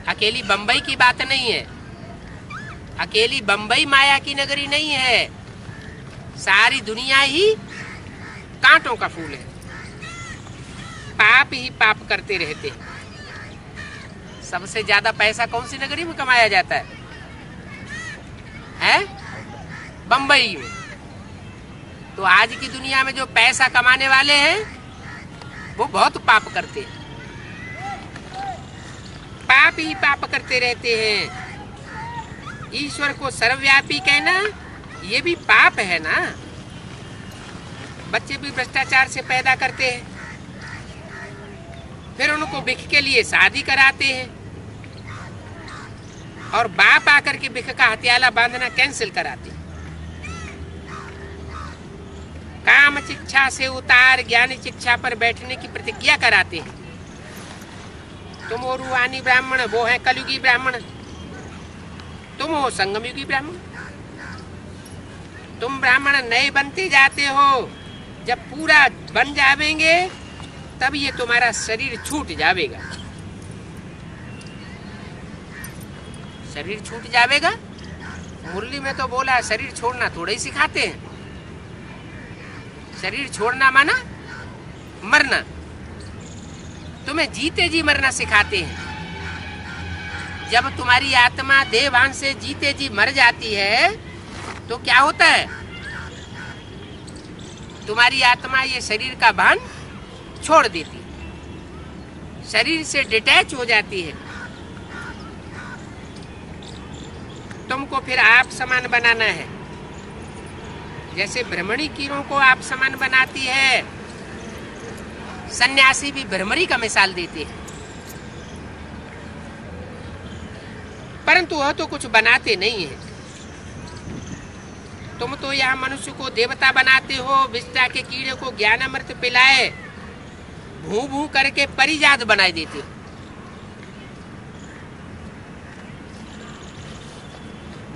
अकेली बंबई की बात नहीं है, अकेली बंबई माया की नगरी नहीं है। सारी दुनिया ही कांटों का फूल है। पाप ही पाप करते रहते हैं। सबसे ज्यादा पैसा कौन सी नगरी में कमाया जाता है? बंबई में। तो आज की दुनिया में जो पैसा कमाने वाले हैं वो बहुत पाप करते हैं, पाप ही पाप करते रहते हैं। ईश्वर को सर्वव्यापी कहना ये भी पाप है ना। बच्चे भी भ्रष्टाचार से पैदा करते हैं, फिर उनको भिख के लिए शादी कराते हैं और बाप आकर के भिख का हथियाला बांधना कैंसिल कराते हैं। काम शिक्षा से उतार ज्ञान शिक्षा पर बैठने की प्रतिज्ञा कराते हैं। तुम हो रूहानी ब्राह्मण, वो है कलयुगी ब्राह्मण। तुम हो संगमयुगी ब्राह्मण। तुम ब्राह्मण नए बनते जाते हो, जब पूरा बन जावेंगे तब ये तुम्हारा शरीर छूट जावेगा। शरीर छूट जावेगा। मुरली में तो बोला शरीर छोड़ना थोड़ा ही सिखाते हैं। शरीर छोड़ना माना मरना। तुम्हें जीते जी मरना सिखाते हैं। जब तुम्हारी आत्मा देह भान से जीते जी मर जाती है तो क्या होता है? तुम्हारी आत्मा ये शरीर का भान छोड़ देती है, शरीर से डिटैच हो जाती है। तुमको फिर आप समान बनाना है। जैसे भ्रमणी कीड़ों को आप समान बनाती है, सन्यासी भी भ्रमरी का मिसाल देते हैं। परंतु वह तो कुछ बनाते नहीं है। तुम तो यहाँ मनुष्य को देवता बनाते हो, विष्टा के कीड़े को ज्ञान अमृत पिलाए भू भू करके परिजात बनाए देते हो।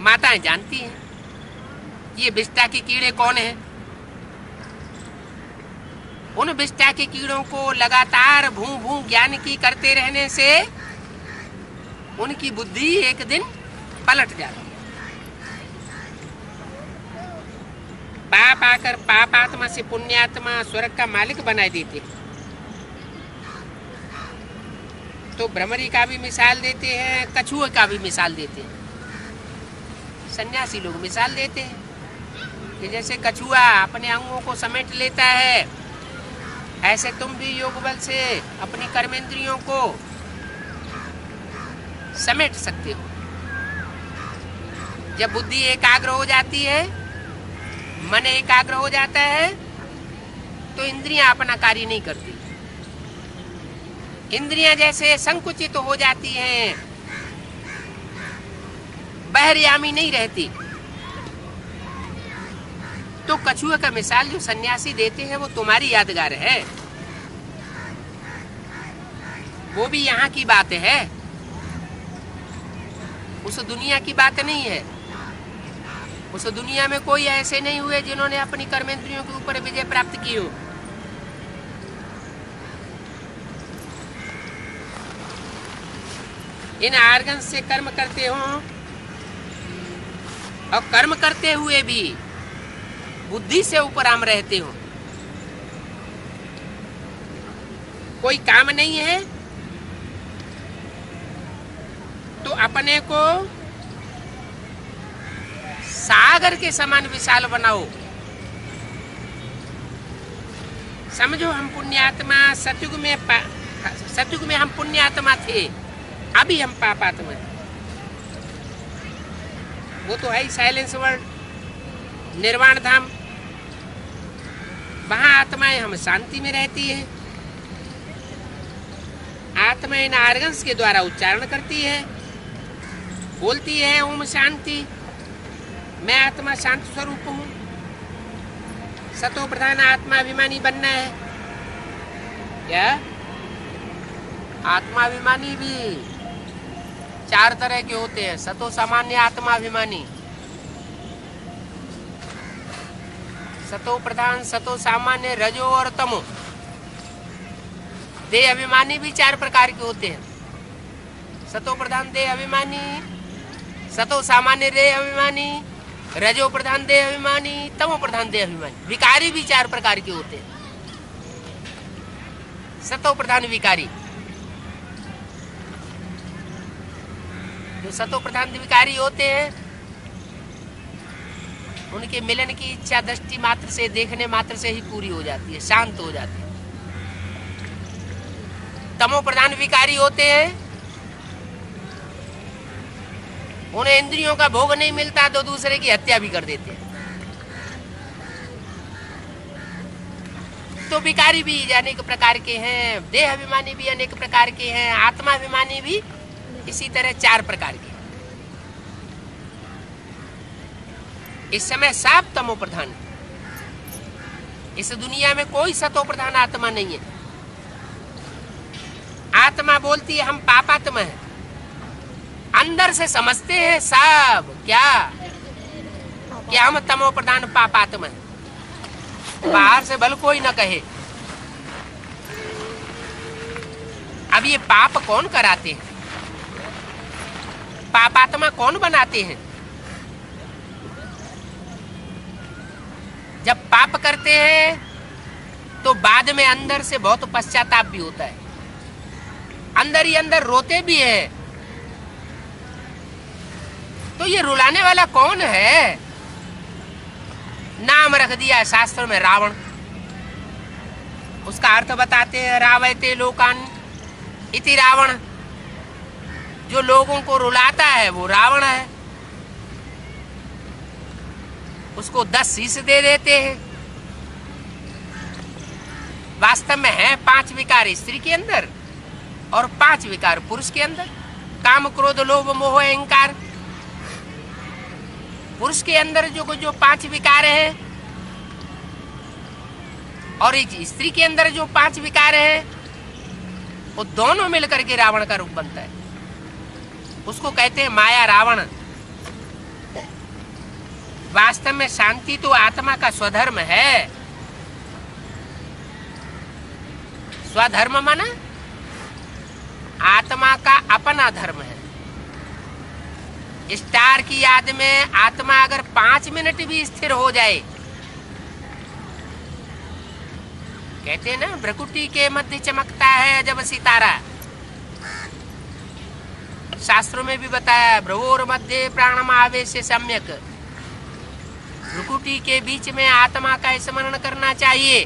माताएं जानती हैं ये विष्टा के कीड़े कौन हैं। उन विष्टा के कीड़ों को लगातार भू भू ज्ञान की करते रहने से उनकी बुद्धि एक दिन पलट जाती है। पाप आकर पापात्मा से पुण्यात्मा स्वर्ग का मालिक बनाए देते। तो भ्रमरी का भी मिसाल देते हैं, कछुए का भी मिसाल देते हैं। सन्यासी लोग मिसाल देते हैं कि जैसे कछुआ अपने अंगों को समेट लेता है, ऐसे तुम भी योग बल से अपनी कर्मेंद्रियों को समेट सकते हो। जब बुद्धि एकाग्र हो जाती है, मन एकाग्र हो जाता है, तो इंद्रियां अपना कार्य नहीं करती। इंद्रियां जैसे संकुचित हो जाती हैं, बहरयामी नहीं रहती। तो कछुए का मिसाल जो सन्यासी देते हैं वो तुम्हारी यादगार है। वो भी यहाँ की बात है, उस दुनिया की बात नहीं है। उस दुनिया में कोई ऐसे नहीं हुए जिन्होंने अपनी कर्मेंद्रियों के ऊपर विजय प्राप्त की हो। इन आर्गन से कर्म करते हो और कर्म करते हुए भी बुद्धि से ऊपर आम रहते हो। कोई काम नहीं है तो अपने को सागर के समान विशाल बनाओ। समझो हम पुण्यात्मा सतयुग में हम पुण्यात्मा थे, अभी हम पापात्मा हैं। वो तो है ही साइलेंस वर्ल्ड, निर्वाण धाम। वहां आत्माएं हम शांति में रहती है। आत्माएं आर्गन्स के द्वारा उच्चारण करती है, बोलती है ओम शांति, मैं आत्मा शांत स्वरूप हूं। सतो प्रधान आत्माभिमानी बनना है क्या? आत्माभिमानी भी 4 तरह के होते हैं। सतो सामान्य आत्माभिमानी, सतो प्रधान, सतो सामान्य, रजो और तमो। देह अभिमानी भी 4 प्रकार के होते हैं। सतो प्रधान देह अभिमानी, सतो सामान्य देह अभिमानी, रजो प्रधान देह अभिमानी, तमो प्रधान देह अभिमानी। विकारी भी 4 प्रकार के होते हैं। सतो प्रधान विकारी, जो सतो प्रधान विकारी होते हैं उनके मिलन की इच्छा दृष्टि मात्र से, देखने मात्र से ही पूरी हो जाती है, शांत हो जाती है। तमो प्रधान विकारी होते हैं, उन्हें इंद्रियों का भोग नहीं मिलता तो दूसरे की हत्या भी कर देते हैं। तो विकारी भी अनेक प्रकार के हैं, देह अभिमानी भी अनेक प्रकार के हैं, आत्माभिमानी भी इसी तरह 4 प्रकार के। इस समय सब तमो प्रधान, इस दुनिया में कोई सतो प्रधान आत्मा नहीं है। आत्मा बोलती है हम पापात्मा हैं, अंदर से समझते हैं सब क्या हम तमो प्रधान पापात्मा हैं। बाहर से भले कोई न कहे। अब ये पाप कौन कराते हैं? पापात्मा कौन बनाते हैं? जब पाप करते हैं तो बाद में अंदर से बहुत पश्चाताप भी होता है, अंदर ही अंदर रोते भी है। तो ये रुलाने वाला कौन है? नाम रख दिया शास्त्र में रावण। उसका अर्थ बताते हैं रावयते लोकान इति रावण। जो लोगों को रुलाता है वो रावण है। उसको 10 शीश दे देते हैं। वास्तव में है 5 विकार स्त्री के अंदर और 5 विकार पुरुष के अंदर। काम क्रोध लोभ मोह अहंकार। पुरुष के अंदर जो 5 विकार है और एक स्त्री के अंदर जो 5 विकार है, वो दोनों मिलकर के रावण का रूप बनता है। उसको कहते हैं माया रावण। वास्तव में शांति तो आत्मा का स्वधर्म है। स्वधर्म माना आत्मा का अपना धर्म है। स्टार की याद में आत्मा अगर 5 मिनट भी स्थिर हो जाए, कहते हैं ना भ्रकुटी के मध्य चमकता है जब सितारा। शास्त्रों में भी बताया भ्रुवोर मध्य प्राणम आवेश सम्यक। भ्रुकुटी के बीच में आत्मा का स्मरण करना चाहिए।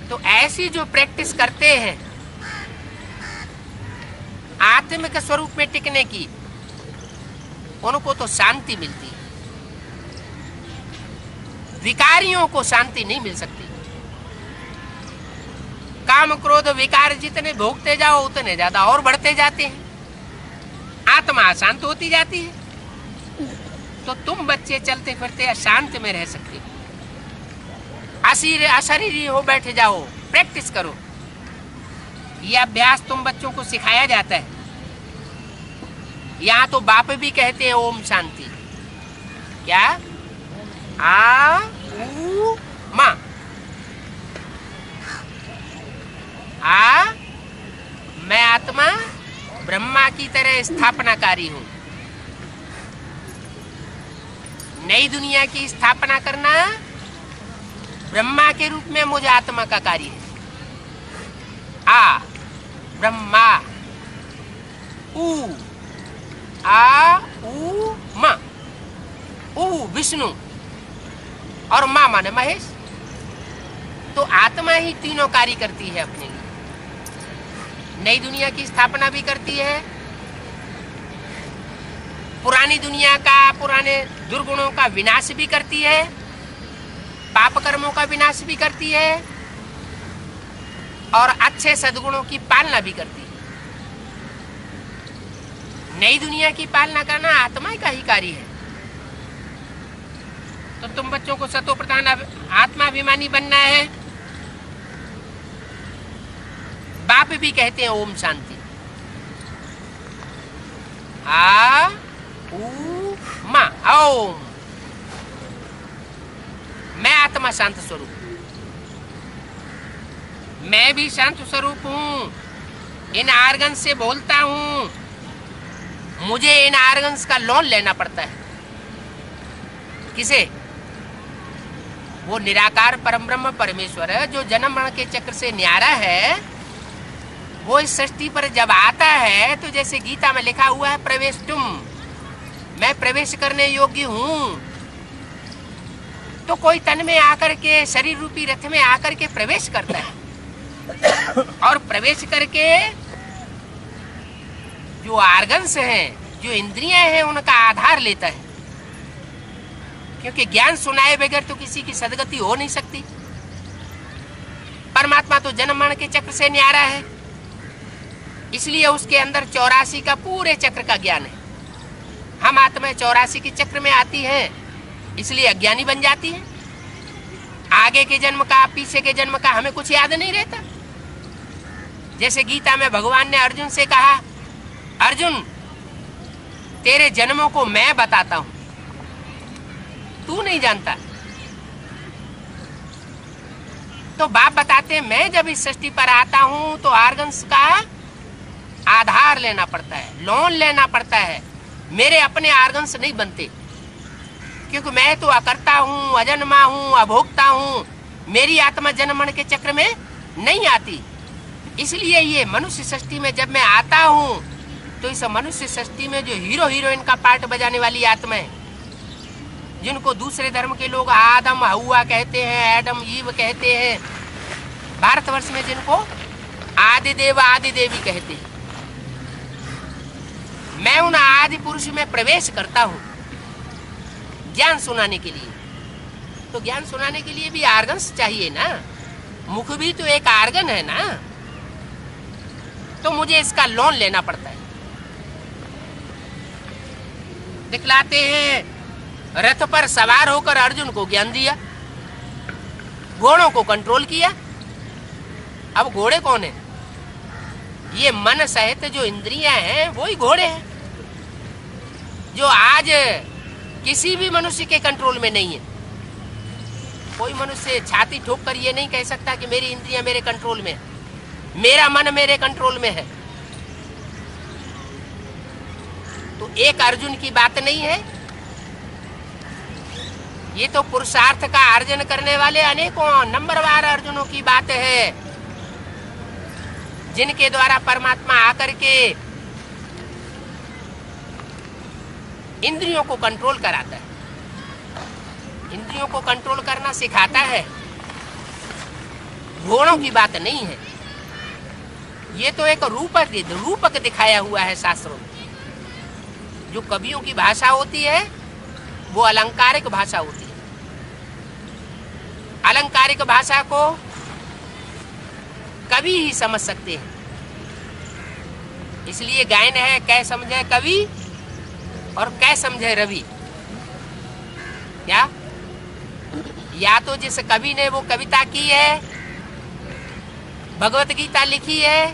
तो ऐसी जो प्रैक्टिस करते हैं आत्मिक स्वरूप में टिकने की, उनको तो शांति मिलती है। विकारियों को शांति नहीं मिल सकती। काम क्रोध विकार जितने भोगते जाओ उतने ज्यादा और बढ़ते जाते हैं, आत्मा अशांत होती जाती है। तो तुम बच्चे चलते फिरते अशांत में रह सकते हो। अशरीरी हो बैठे जाओ, प्रैक्टिस करो। यह अभ्यास तुम बच्चों को सिखाया जाता है। यहाँ तो बाप भी कहते हैं ओम शांति। क्या? आ उ मा। मैं आत्मा ब्रह्मा की तरह स्थापनाकारी हूं। नई दुनिया की स्थापना करना ब्रह्मा के रूप में मुझे आत्मा का कार्य है। आ ब्रह्मा, उ आ उ मा, उ विष्णु और माँ माने महेश। तो आत्मा ही तीनों कार्य करती है अपने लिए। नई दुनिया की स्थापना भी करती है, पुरानी दुनिया का, पुराने दुर्गुणों का विनाश भी करती है, पाप कर्मों का विनाश भी करती है और अच्छे सद्गुणों की पालना भी करती है। नई दुनिया की पालना करना आत्मा का ही कार्य है। तो तुम बच्चों को सतो प्रधान आत्माभिमानी बनना है। बाप भी कहते हैं ओम शांति। आ ऊ मा ओम। मैं आत्मा शांत स्वरूप, मैं भी शांत स्वरूप हूं। इन आर्गन से बोलता हूं, मुझे इन आर्गन्स का लोन लेना पड़ता है। किसे? वो निराकार परमब्रह्म परमेश्वर है जो जन्म मरण के चक्र से न्यारा है। वो इस सृष्टि पर जब आता है तो जैसे गीता में लिखा हुआ है प्रवेश तुम, मैं प्रवेश करने योग्य हूं। तो कोई तन में आकर के, शरीर रूपी रथ में आकर के प्रवेश करता है और प्रवेश करके जो आर्गन्स हैं, जो इंद्रियां हैं, उनका आधार लेता है। क्योंकि ज्ञान सुनाए बगैर तो किसी की सदगति हो नहीं सकती। परमात्मा तो जन्म मरण के चक्र से न्यारा है, इसलिए उसके अंदर 84 का पूरे चक्र का ज्ञान है। हम आत्मा 84 के चक्र में आती है, इसलिए अज्ञानी बन जाती है। आगे के जन्म का, पीछे के जन्म का हमें कुछ याद नहीं रहता। जैसे गीता में भगवान ने अर्जुन से कहा, अर्जुन तेरे जन्मों को मैं बताता हूं, तू नहीं जानता। तो बाप बताते हैं, मैं जब इस सृष्टि पर आता हूं तो आर्गन्स का आधार लेना पड़ता है, लोन लेना पड़ता है। मेरे अपने आर्गन्स नहीं बनते, क्योंकि मैं तो अकर्ता हूं, अजन्मा हूं, अभोक्ता हूं। मेरी आत्मा जन्म मरण के चक्र में नहीं आती। इसलिए ये मनुष्य सृष्टि में जब मैं आता हूं तो इस मनुष्य सृष्टि में जो हीरो हीरोइन का पार्ट बजाने वाली आत्मा है, जिनको दूसरे धर्म के लोग आदम हवा कहते हैं, एडम ईव कहते हैं, भारतवर्ष में जिनको आदिदेव आदि देवी कहते हैं, मैं उन आदि पुरुष में प्रवेश करता हूं ज्ञान सुनाने के लिए। तो ज्ञान सुनाने के लिए भी आर्गन्स चाहिए ना, मुख भी तो एक आर्गन है ना। तो मुझे इसका लोन लेना पड़ता है। दिखलाते हैं रथ पर सवार होकर अर्जुन को ज्ञान दिया, घोड़ों को कंट्रोल किया। अब घोड़े कौन है? ये मन सहित जो इंद्रियां हैं वो ही घोड़े हैं, जो आज किसी भी मनुष्य के कंट्रोल में नहीं है। कोई मनुष्य छाती ठोक कर ये नहीं कह सकता कि मेरी इंद्रियां मेरे कंट्रोल में है, मेरा मन मेरे कंट्रोल में है। तो एक अर्जुन की बात नहीं है, ये तो पुरुषार्थ का अर्जन करने वाले अनेकों नंबरवार अर्जुनों की बात है, जिनके द्वारा परमात्मा आकर के इंद्रियों को कंट्रोल कराता है, इंद्रियों को कंट्रोल करना सिखाता है। घोड़ों की बात नहीं है, ये तो एक रूपक दिखाया हुआ है शास्त्रों में। जो कवियों की भाषा होती है वो अलंकारिक भाषा होती है। अलंकारिक भाषा को कवि ही समझ सकते हैं, इसलिए गायन है, कै समझे कवि और कै समझे रवि। क्या? या तो जिस कवि ने वो कविता की है, भगवत गीता लिखी है,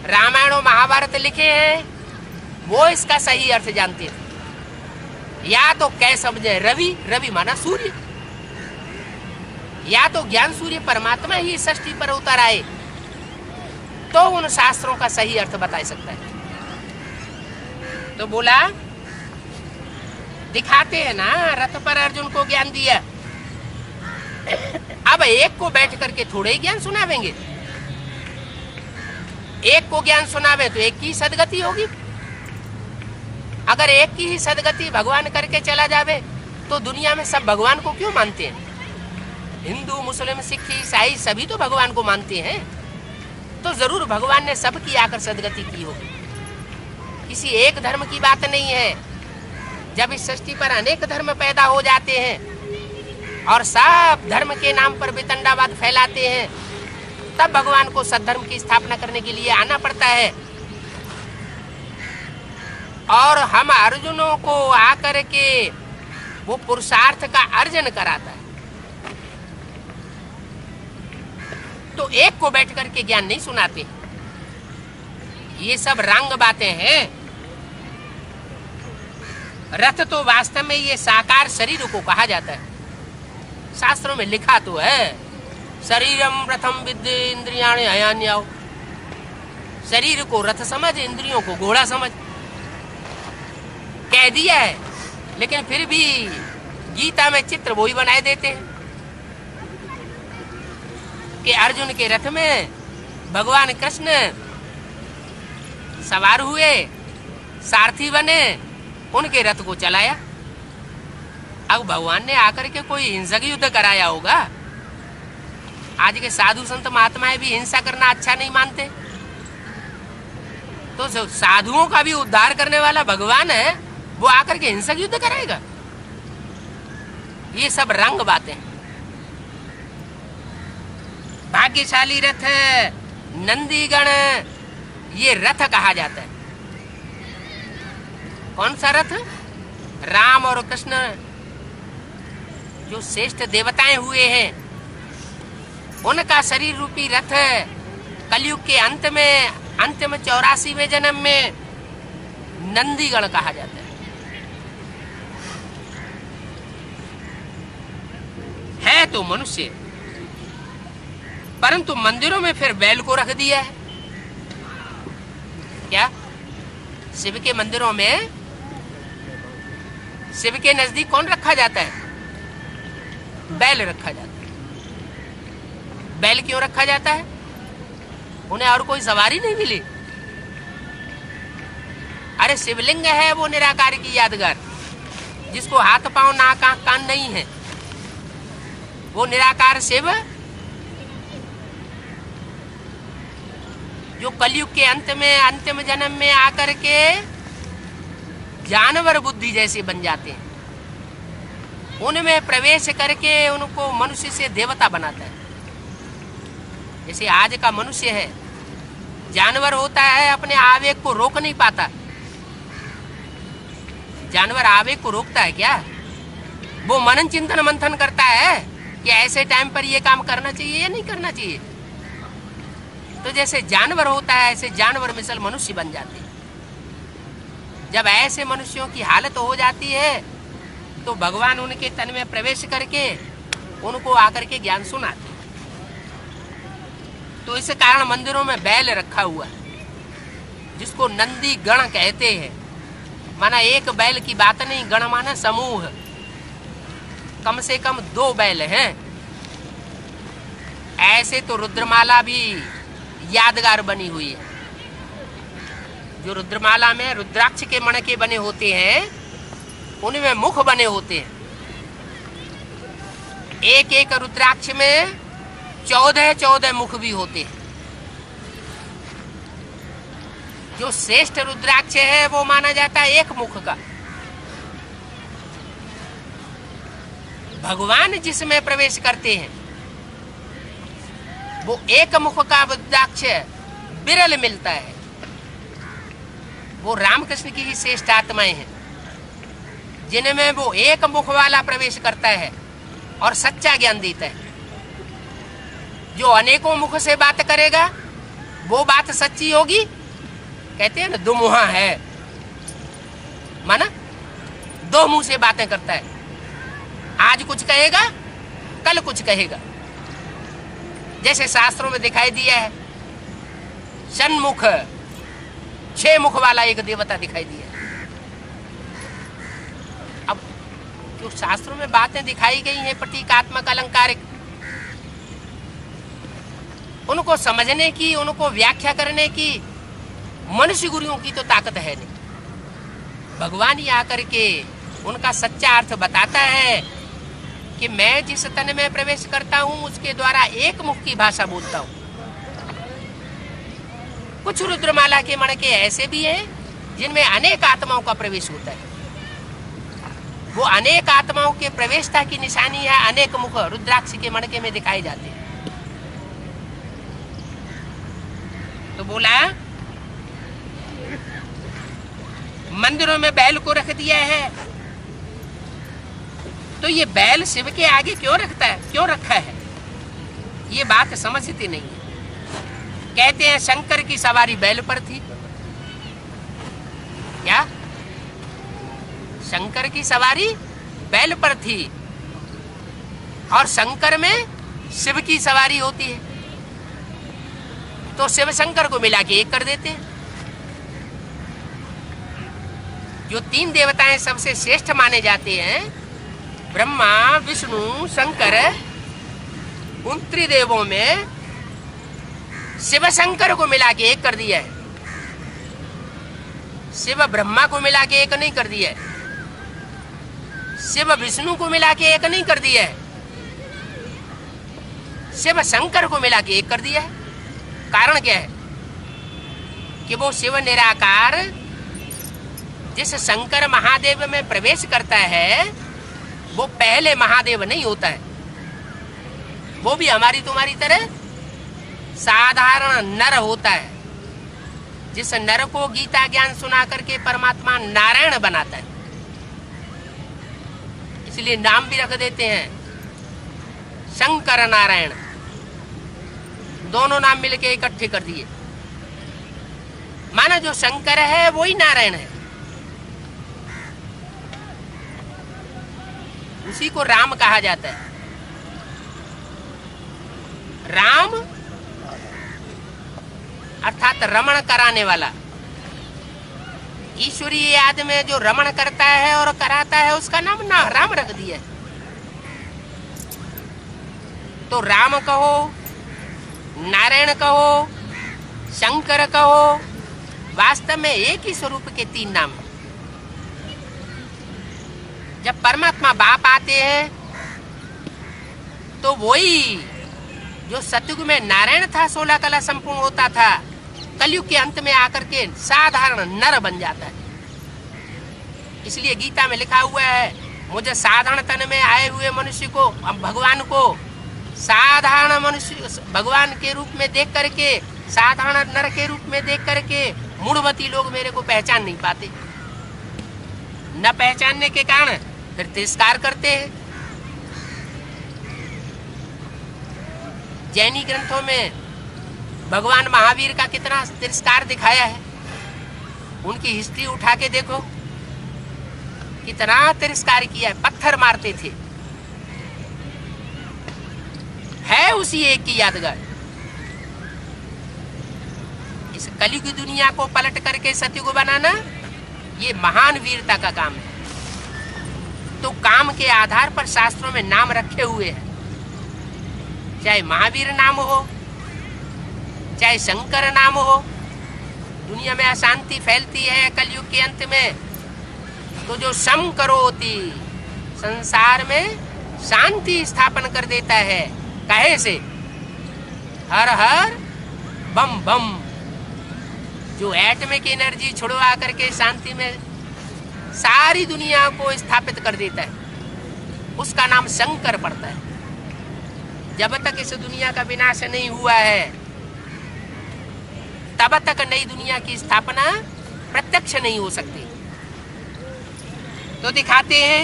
रामायण और महाभारत लिखे हैं, वो इसका सही अर्थ जानते थे। या तो कै समझे रवि, रवि माना सूर्य, या तो ज्ञान सूर्य परमात्मा ही सृष्टि पर उतर आए तो उन शास्त्रों का सही अर्थ बता सकता है। तो बोला, दिखाते हैं ना, रथ पर अर्जुन को ज्ञान दिया। अब एक को बैठ करके थोड़े ही ज्ञान सुनावेंगे, एक को ज्ञान सुनावे तो एक की सदगति होगी। अगर एक की ही सदगति भगवान करके चला जावे तो दुनिया में सब भगवान को क्यों मानते हैं? हिंदू, मुस्लिम, सिख, ईसाई सभी तो भगवान को मानते हैं। तो जरूर भगवान ने सबकी आकर सदगति की होगी। किसी एक धर्म की बात नहीं है। जब इस सृष्टि पर अनेक धर्म पैदा हो जाते हैं और सब धर्म के नाम पर वितंडावाद फैलाते हैं, तब भगवान को सद्धर्म की स्थापना करने के लिए आना पड़ता है। और हम अर्जुनों को आकर के वो पुरुषार्थ का अर्जन कराता है। तो एक को बैठ करके ज्ञान नहीं सुनाते। ये सब रंग बातें हैं। रथ तो वास्तव में ये साकार शरीर को कहा जाता है। शास्त्रों में लिखा तो है, शरीरम रथम विद्य इंद्रियाणि हयान्याओ। शरीर को रथ समझ, इंद्रियों को घोड़ा समझ, कह दिया है। लेकिन फिर भी गीता में चित्र वही बनाए देते हैं कि अर्जुन के रथ में भगवान कृष्ण सवार हुए, सारथी बने, उनके रथ को चलाया। अब भगवान ने आकर के कोई हिंसक युद्ध कराया होगा? आज के साधु संत महात्माएं भी हिंसा करना अच्छा नहीं मानते। तो साधुओं का भी उद्धार करने वाला भगवान है, वो आकर के हिंसक युद्ध कराएगा? ये सब रंग बातें। भाग्यशाली रथ नंदीगण, ये रथ कहा जाता है। कौन सा रथ? राम और कृष्ण जो श्रेष्ठ देवताएं हुए हैं, उनका शरीर रूपी रथ कलयुग के अंत में, अंतिम 84वें जन्म में नंदीगण कहा जाता है। है तो मनुष्य, परंतु मंदिरों में फिर बैल को रख दिया है। क्या शिव के मंदिरों में, शिव के नजदीक कौन रखा जाता है? बैल रखा जाता है। बैल क्यों रखा जाता है? उन्हें और कोई सवारी नहीं मिली। अरे शिवलिंग है वो निराकार की यादगार, जिसको हाथ पांव नाक आंख कान नहीं है, वो निराकार शिव जो कलयुग के अंत में, अंतिम जन्म में आकर के जानवर बुद्धि जैसे बन जाते हैं, उनमें प्रवेश करके उनको मनुष्य से देवता बनाता है। जैसे आज का मनुष्य है, जानवर होता है, अपने आवेग को रोक नहीं पाता। जानवर आवेग को रोकता है क्या? वो मनन चिंतन मंथन करता है कि ऐसे टाइम पर ये काम करना चाहिए या नहीं करना चाहिए। तो जैसे जानवर होता है, ऐसे जानवर मिसल मनुष्य बन जाते हैं। जब ऐसे मनुष्यों की हालत हो जाती है, तो भगवान उनके तन में प्रवेश करके उनको आकर के ज्ञान सुनाते हैं। तो इस कारण मंदिरों में बैल रखा हुआ है, जिसको नंदी गण कहते हैं। माना एक बैल की बात नहीं, गण माना समूह, कम से कम 2 बैल हैं। ऐसे तो रुद्रमाला भी यादगार बनी हुई है। जो रुद्रमाला में रुद्राक्ष के मणके बने होते हैं, उनमें मुख बने होते हैं। एक एक रुद्राक्ष में 14 मुख भी होते हैं। जो श्रेष्ठ रुद्राक्ष है वो माना जाता है एक मुख का। भगवान जिसमें प्रवेश करते हैं, वो एक मुख का रुद्राक्ष विरल मिलता है। वो रामकृष्ण की ही श्रेष्ठ आत्माएं हैं, जिनमें वो एक मुख वाला प्रवेश करता है और सच्चा ज्ञान देता है। जो अनेकों मुख से बात करेगा, वो बात सच्ची होगी। कहते हैं ना, दुमुहा है, माना 2 मुंह से बातें करता है। आज कुछ कहेगा, कल कुछ कहेगा। जैसे शास्त्रों में दिखाई दिया है, षण्मुख 6 मुख वाला एक देवता दिखाई दिया है। अब जो शास्त्रों में बातें दिखाई गई हैं प्रतीकात्मक अलंकारिक, उनको समझने की, उनको व्याख्या करने की मनुष्य गुरुओं की तो ताकत है नहीं। भगवान ही आकर के उनका सच्चा अर्थ बताता है कि मैं जिस तन में प्रवेश करता हूं उसके द्वारा एक मुख की भाषा बोलता हूं। कुछ रुद्रमाला के मणके ऐसे भी हैं जिनमें अनेक आत्माओं का प्रवेश होता है। वो अनेक आत्माओं के प्रवेशता की निशानी है, अनेक मुख रुद्राक्ष के मणके में दिखाए जाते हैं। तो बोला मंदिरों में बैल को रख दिया है, तो ये बैल शिव के आगे क्यों रखता है, क्यों रखा है? ये बात समझती नहीं है। कहते हैं शंकर की सवारी बैल पर थी। क्या? शंकर की सवारी बैल पर थी और शंकर में शिव की सवारी होती है, तो शिव शंकर को मिला के एक कर देते हैं। जो 3 देवताएं सबसे श्रेष्ठ माने जाते हैं, ब्रह्मा विष्णु शंकर, उन त्रिदेवों में शिव शंकर को मिला के एक कर दिया है। शिव ब्रह्मा को मिला के एक नहीं कर दिया है, शिव विष्णु को मिला के एक नहीं कर दिया है, शिव शंकर को मिला के एक कर दिया है। कारण क्या है? कि वो शिव निराकार जिस शंकर महादेव में प्रवेश करता है वो पहले महादेव नहीं होता है। वो भी हमारी तुम्हारी तरह साधारण नर होता है, जिस नर को गीता ज्ञान सुना करके परमात्मा नारायण बनाता है। इसलिए नाम भी रख देते हैं शंकर नारायण, दोनों नाम मिलके इकट्ठे कर दिए। माना जो शंकर है वही नारायण है। उसी को राम कहा जाता है। राम अर्थात रमण कराने वाला। ईश्वरीय याद में जो रमण करता है और कराता है उसका नाम ना राम रख दिया है। तो राम कहो, नारायण कहो, शंकर कहो, वास्तव में एक ही स्वरूप के 3 नाम। जब परमात्मा बाप आते हैं तो वही जो सतयुग में नारायण था 16 कला संपूर्ण होता था, कलयुग के अंत में आकर के साधारण नर बन जाता है। इसलिए गीता में लिखा हुआ है, मुझे साधारण तन में आए हुए मनुष्य को, भगवान को साधारण मनुष्य भगवान के रूप में देख करके, साधारण नर के रूप में देख करके मूढ़मती लोग मेरे को पहचान नहीं पाते। न पहचानने के कारण फिर तिरस्कार करते हैं। जैनी ग्रंथों में भगवान महावीर का कितना तिरस्कार दिखाया है। उनकी हिस्ट्री उठा के देखो, कितना तिरस्कार किया है, पत्थर मारते थे। है उसी एक की यादगार। इस कलयुग की दुनिया को पलट करके सतयुग बनाना ये महान वीरता का काम है। तो काम के आधार पर शास्त्रों में नाम रखे हुए हैं, चाहे महावीर नाम हो, चाहे शंकर नाम हो। दुनिया में अशांति फैलती है कलयुग के अंत में, तो जो सम करोति, संसार में शांति स्थापन कर देता है। काहे से? हर हर बम बम, जो एटमिक एनर्जी छुड़वा करके शांति में सारी दुनिया को स्थापित कर देता है, उसका नाम शंकर पड़ता है। जब तक इस दुनिया का विनाश नहीं हुआ है तब तक नई दुनिया की स्थापना प्रत्यक्ष नहीं हो सकती। तो दिखाते हैं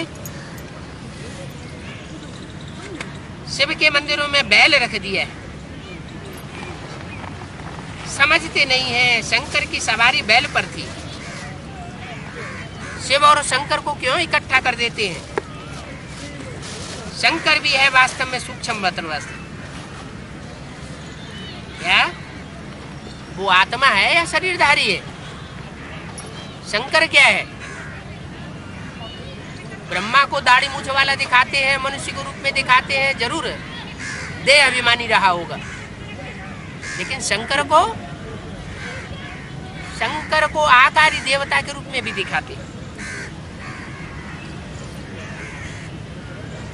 शिव के मंदिरों में बैल रख दिया है। समझते नहीं है शंकर की सवारी बैल पर थी। शिव और शंकर को क्यों इकट्ठा कर देते हैं? शंकर भी है वास्तव में सूक्ष्म वतन वास्तव। क्या वो आत्मा है या शरीरधारी है? शंकर क्या है? ब्रह्मा को दाढ़ी मूछ वाला दिखाते हैं, मनुष्य के रूप में दिखाते हैं, जरूर देह अभिमानी रहा होगा, लेकिन शंकर को आकारी देवता के रूप में भी दिखाते हैं।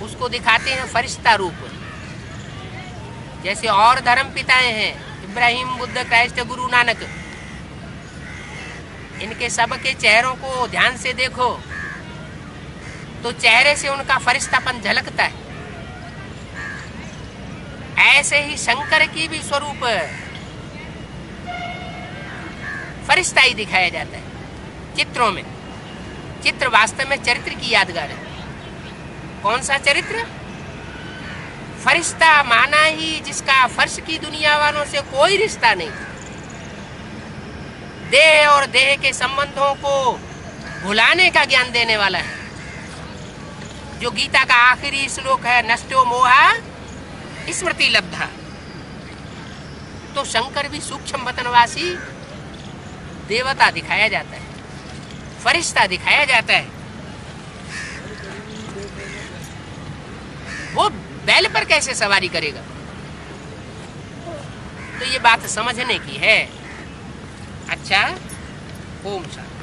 उसको दिखाते हैं फरिश्ता रूप। जैसे और धर्म पिताएं हैं, इब्राहिम, बुद्ध, क्राइस्ट, गुरु नानक, इनके सबके चेहरों को ध्यान से देखो तो चेहरे से उनका फरिश्तापन झलकता है। ऐसे ही शंकर की भी स्वरूप फरिश्ता ही दिखाया जाता है चित्रों में। चित्र वास्तव में चरित्र की यादगार है। कौन सा चरित्र? फरिश्ता माना ही जिसका फर्श की दुनिया वालों से कोई रिश्ता नहीं, देह और देह के संबंधों को भुलाने का ज्ञान देने वाला है। जो गीता का आखिरी श्लोक है, नष्टो मोहा स्मृति लब्धा। तो शंकर भी सूक्ष्म वतनवासी देवता दिखाया जाता है, फरिश्ता दिखाया जाता है। वो बैल पर कैसे सवारी करेगा? तो ये बात समझने की है। अच्छा, ओम शांति।